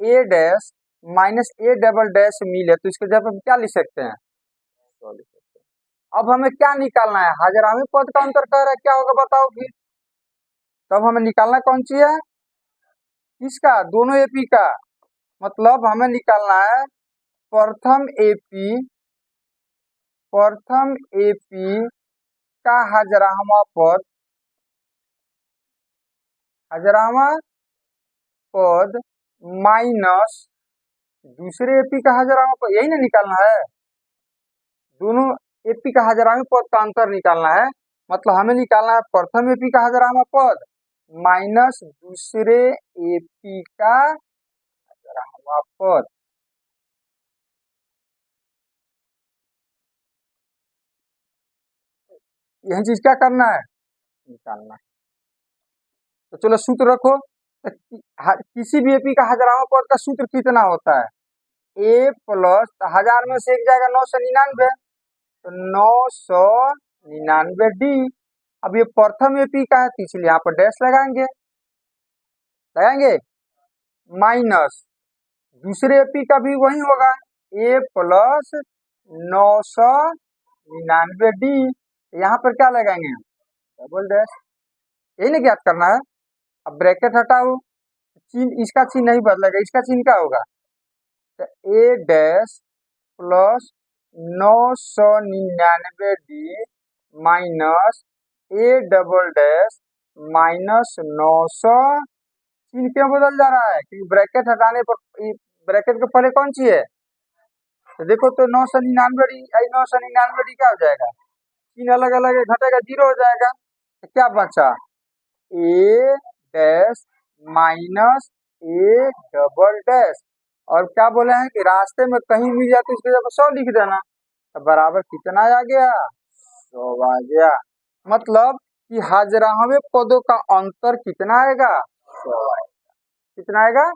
a dash minus a double dash मिले तो इसके जगह पर क्या लिख सकते हैं? अब हमें क्या निकालना है? हजारावी पद का अंतर कह रहा है, क्या होगा बताओ फिर? तब हमें निकालना कौन सी है? किसका? दोनों एपी का। मतलब हमें निकालना है प्रथम एपी का हजारावा पद माइनस दूसरे एपी का हजारावा पद, यही ना निकालना है। दोनों एपी का हजारावी पद का अंतर निकालना है। मतलब हमें निकालना है प्रथम एपी का हजारावा पद माइनस दूसरे एपी का हजारावा पद। यही चीज क्या करना है? निकालना है। तो चलो सूत्र रखो। तो किसी भी एपी का हजारावा पद का सूत्र कितना होता है? ए प्लस, हजार में से एक जाएगा 999, तो 999 डी। अब ये प्रथम एपी का है तो इसलिए यहाँ पर डैश लगाएंगे माइनस दूसरे एपी का भी वही होगा, ए प्लस 999 डी। यहाँ पर क्या लगाएंगे? Double dash. यही ना ज्ञात करना है। अब ब्रैकेट हटाओ, चिन्ह इसका चिन्ह नहीं बदलेगा, इसका चिन्ह क्या होगा? तो a dash plus 999 d minus a double dash minus 900। चिन्ह क्यों बदल जा रहा है? क्योंकि ब्रैकेट हटाने पर ब्रैकेट के पहले कौन सी है? तो देखो तो 999 डी क्या हो जाएगा? चिन्ह अलग अलग है, घटेगा, जीरो हो जाएगा। तो क्या बचा? A dash minus a double dash. और क्या बोले हैं कि रास्ते में कहीं मिल जाए तो इसके जगह 100 लिख देना। तो बराबर कितना आ गया? 100 आ गया। मतलब कि हजारावे पदों का अंतर कितना आएगा? 100 आएगा। कितना आएगा?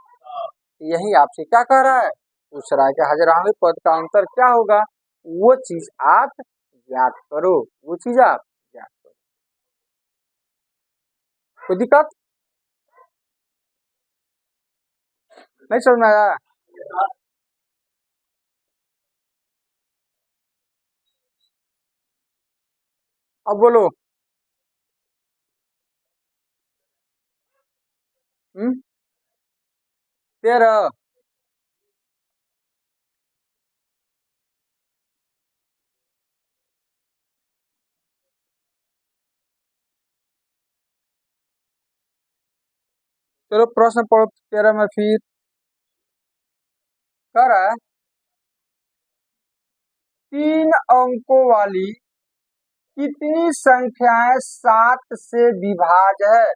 यही आपसे क्या कह रहा है? पूछ रहा है कि हजारावे पद का अंतर क्या होगा। वो चीज आप ज्ञात करो, वो चीज आप ज्ञात करो। कोई दिक्कत नहीं समझ में आया? अब बोलो। 13। चलो प्रश्न पढ़ो 13 में फिर। कह रहा है 3 अंकों वाली कितनी संख्याएं 7 से विभाज्य है।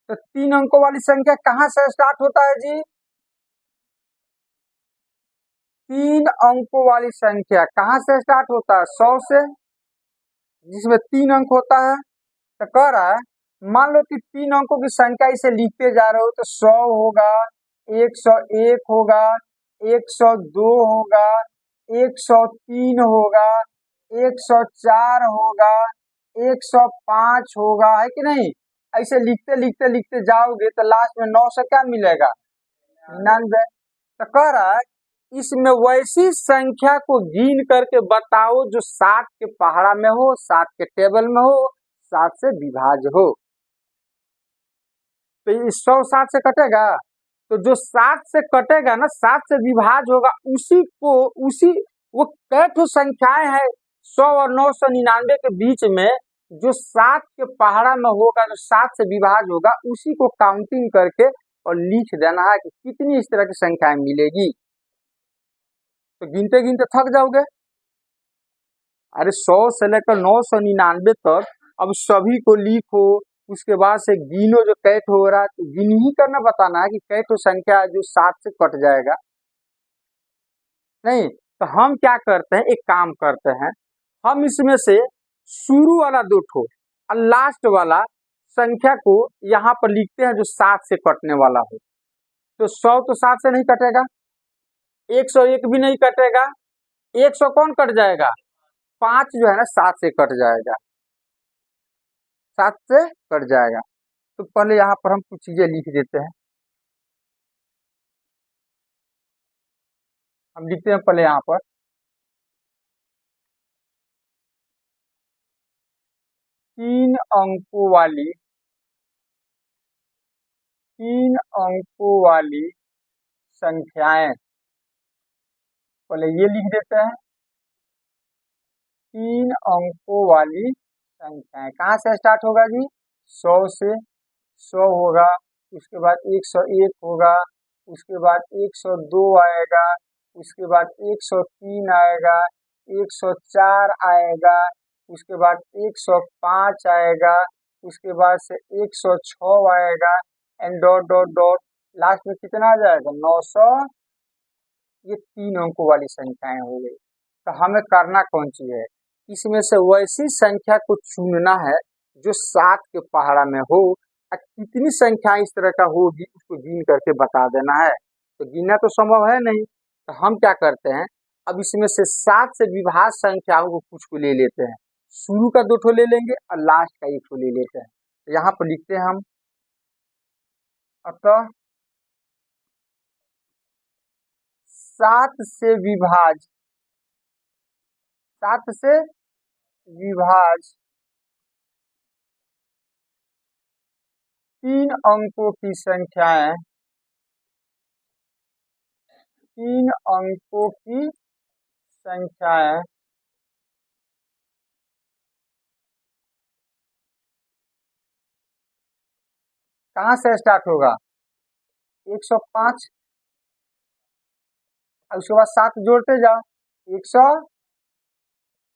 तो 3 अंकों वाली संख्या कहां से स्टार्ट होता है जी? 3 अंकों वाली संख्या कहां से स्टार्ट होता है? 100 से, जिसमें 3 अंक होता है। तो कह रहा है मान लो कि 3 अंकों की संख्या इसे लिखते जा रहे हो तो 100 होगा, 101 होगा, 102 होगा, 103 होगा, 104 होगा, 105 होगा, है कि नहीं? ऐसे लिखते लिखते लिखते जाओगे तो लास्ट में 9 से क्या मिलेगा? 99। तो कह रहा है इसमें वैसी संख्या को गिन करके बताओ जो 7 के पहाड़ा में हो, 7 के टेबल में हो, 7 से विभाज्य हो। तो इस 100 7 से कटेगा, तो जो 7 से कटेगा ना, 7 से विभाज्य होगा, उसी वो कै ठो संख्याएं है 100 और 999 के बीच में, जो 7 के पहाड़ा में होगा, जो 7 से विभाज्य होगा, उसी को काउंटिंग करके और लिख देना है कि कितनी इस तरह की संख्याएं मिलेगी। तो गिनते गिनते थक जाओगे। अरे 100 से लेकर 999 तक अब सभी को लिखो, उसके बाद से गिनो जो कैट हो रहा है, तो गिन ही करना बताना है कि कैट संख्या जो 7 से कट जाएगा। नहीं तो हम क्या करते हैं, एक काम करते हैं, हम इसमें से शुरू वाला 2 ठो और लास्ट वाला संख्या को यहाँ पर लिखते हैं जो 7 से कटने वाला हो। तो 100 तो 7 से नहीं कटेगा, 101 भी नहीं कटेगा, 100 कौन कट जाएगा? 5 जो है ना 7 से कट जाएगा, 7 से कट जाएगा। तो पहले यहाँ पर हम कुछ चीजें लिख देते हैं। हम लिखते हैं पहले यहाँ पर 3 अंकों वाली 3 अंकों वाली संख्याएं, पहले ये लिख देते हैं 3 अंकों वाली संख्याएं। कहाँ से स्टार्ट होगा जी? 100 से। 100 होगा, उसके बाद 101 होगा, उसके बाद 102 आएगा, उसके बाद 103 आएगा, 104 आएगा, उसके बाद 105 आएगा, उसके बाद से 106 आएगा, and dot dot dot last में कितना आ जाएगा? 900। ये 3 अंकों वाली संख्याएं हो गई। तो हमें करना कौन सी है? इसमें से वैसी संख्या को चुनना है जो 7 के पहाड़ा में हो, और कितनी संख्या इस तरह का होगी उसको गिन करके बता देना है। तो गिनना तो संभव है नहीं, तो हम क्या करते हैं, अब इसमें से 7 से विभाज्य संख्याओं को कुछ को ले लेते हैं, शुरू का 2 ठो ले लेंगे और लास्ट का 1 ठो ले लेते हैं। तो यहाँ पर लिखते हैं हम, अतः 7 से विभाज्य 7 से विभाज्य 3 अंकों की संख्याएं 3 अंकों की संख्याएं कहाँ से स्टार्ट होगा? 105, और उसके बाद 7 जोड़ते जाओ, 100,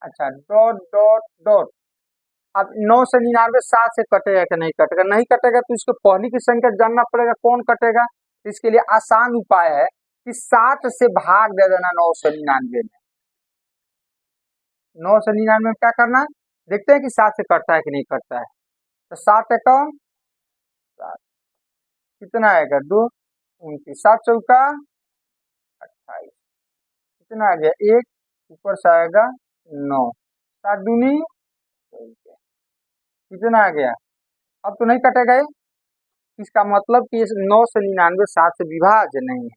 अच्छा डॉट डॉट डॉट। अब 999 7 से कटेगा कि नहीं कटेगा? नहीं कटेगा तो इसको पहली की संख्या जानना पड़ेगा कौन कटेगा। तो इसके लिए आसान उपाय है कि 7 से भाग दे देना 999 में। 999 में क्या करना, देखते हैं कि 7 से कटता है कि नहीं कटता है। तो 7 अकाउंट 7 कितना आएगा? 2 29, 7 चौका 28, कितना आ गया? 1 ऊपर से आएगा 9, 7 दूनी 14, कितना आ गया? अब तो नहीं कटेगा ये, इसका मतलब कि 999 7 से विभाज्य नहीं है।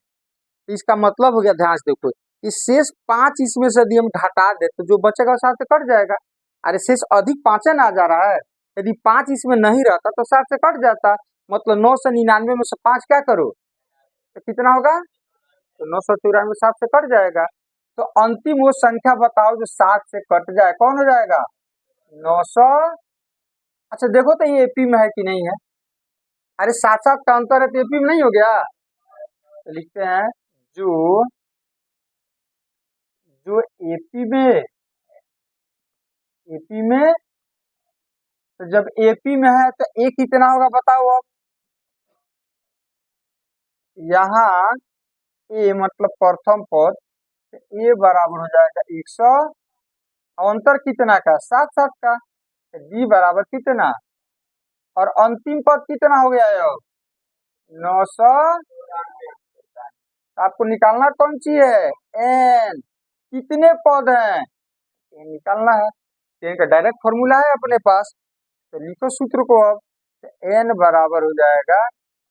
तो इसका मतलब हो गया, ध्यान से देखो, कि शेष 5 इसमें से यदि हम घटा दे तो जो बचेगा 7 से कट जाएगा। अरे शेष अधिक 5 ना आ जा रहा है, यदि 5 इसमें नहीं रहता तो 7 से कट जाता। मतलब 999 में से 5 क्या करो तो कितना होगा? तो 994 7 से कट जाएगा। तो अंतिम वो संख्या बताओ जो 7 से कट जाए, कौन हो जाएगा? 900। अच्छा देखो तो ये एपी में है कि नहीं है? अरे 7 7 का अंतर है तो एपी में नहीं हो गया। तो लिखते हैं जो जो एपी में, तो जब एपी में है तो ए कितना होगा बताओ अब। यहाँ ए मतलब प्रथम पद, तो ए बराबर हो जाएगा 100, अंतर कितना का 7 का, तो डी बराबर कितना, और अंतिम पद कितना हो गया है अब 900। आपको निकालना कौन सी है, एन, कितने पद हैं ये निकालना है। तो इनका डायरेक्ट फॉर्मूला है अपने पास, तो लिखो सूत्र को अब। तो एन बराबर हो जाएगा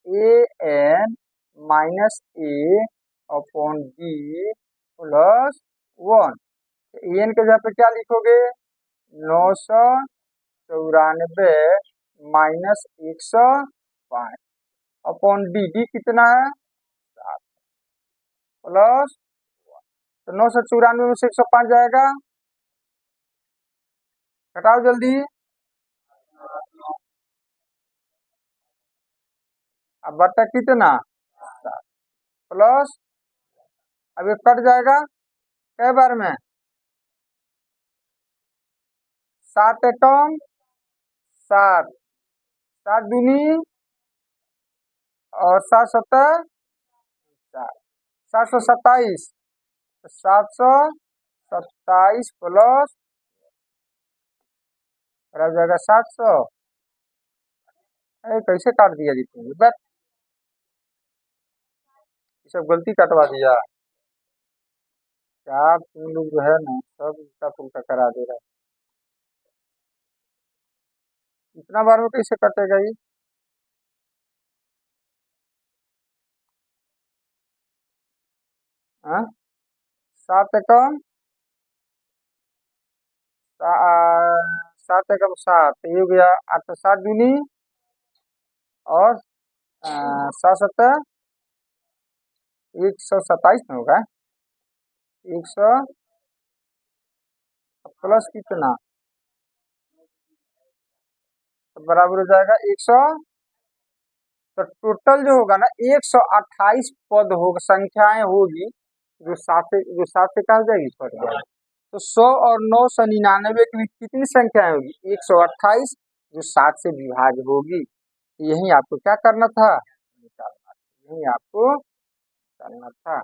A N minus A upon D plus 1। तो एन के जगह पे क्या लिखोगे, 994 माइनस 105 अपॉन डी, डी कितना है 7 प्लस, तो 994 में से 105 जाएगा, घटाओ जल्दी। अब बटा कितना 7 प्लस, अब ये कट जाएगा कै बार में, 7 एकम 7, 7 दूनी और 7 सत्तर 727, 727 प्लस रह जाएगा 700। अरे कैसे काट दिया जी तुमने, बस ये सब गलती कटवा दिया, क्या तुम लोग जो है ना सब उल्टा पुल्टा करा दे रहा है। इतना बार में कैसे कटेगा ये, हाँ 7 एकम 7 एकम 7, ये हो गया 8 7 दूनी और 7 सत्तर 127 में होगा, 100 प्लस कितना, तो बराबर हो जाएगा 100। तो टोटल जो होगा ना 128 पद होगा, संख्याएं होगी, जो 7 से कहा जाएगी कट जाएगी। तो 100 और 999 की कितनी संख्याएं होगी 128, जो 7 से विभाज्य होगी। यही आपको क्या करना था, निकालना था, यही आपको निकालना था।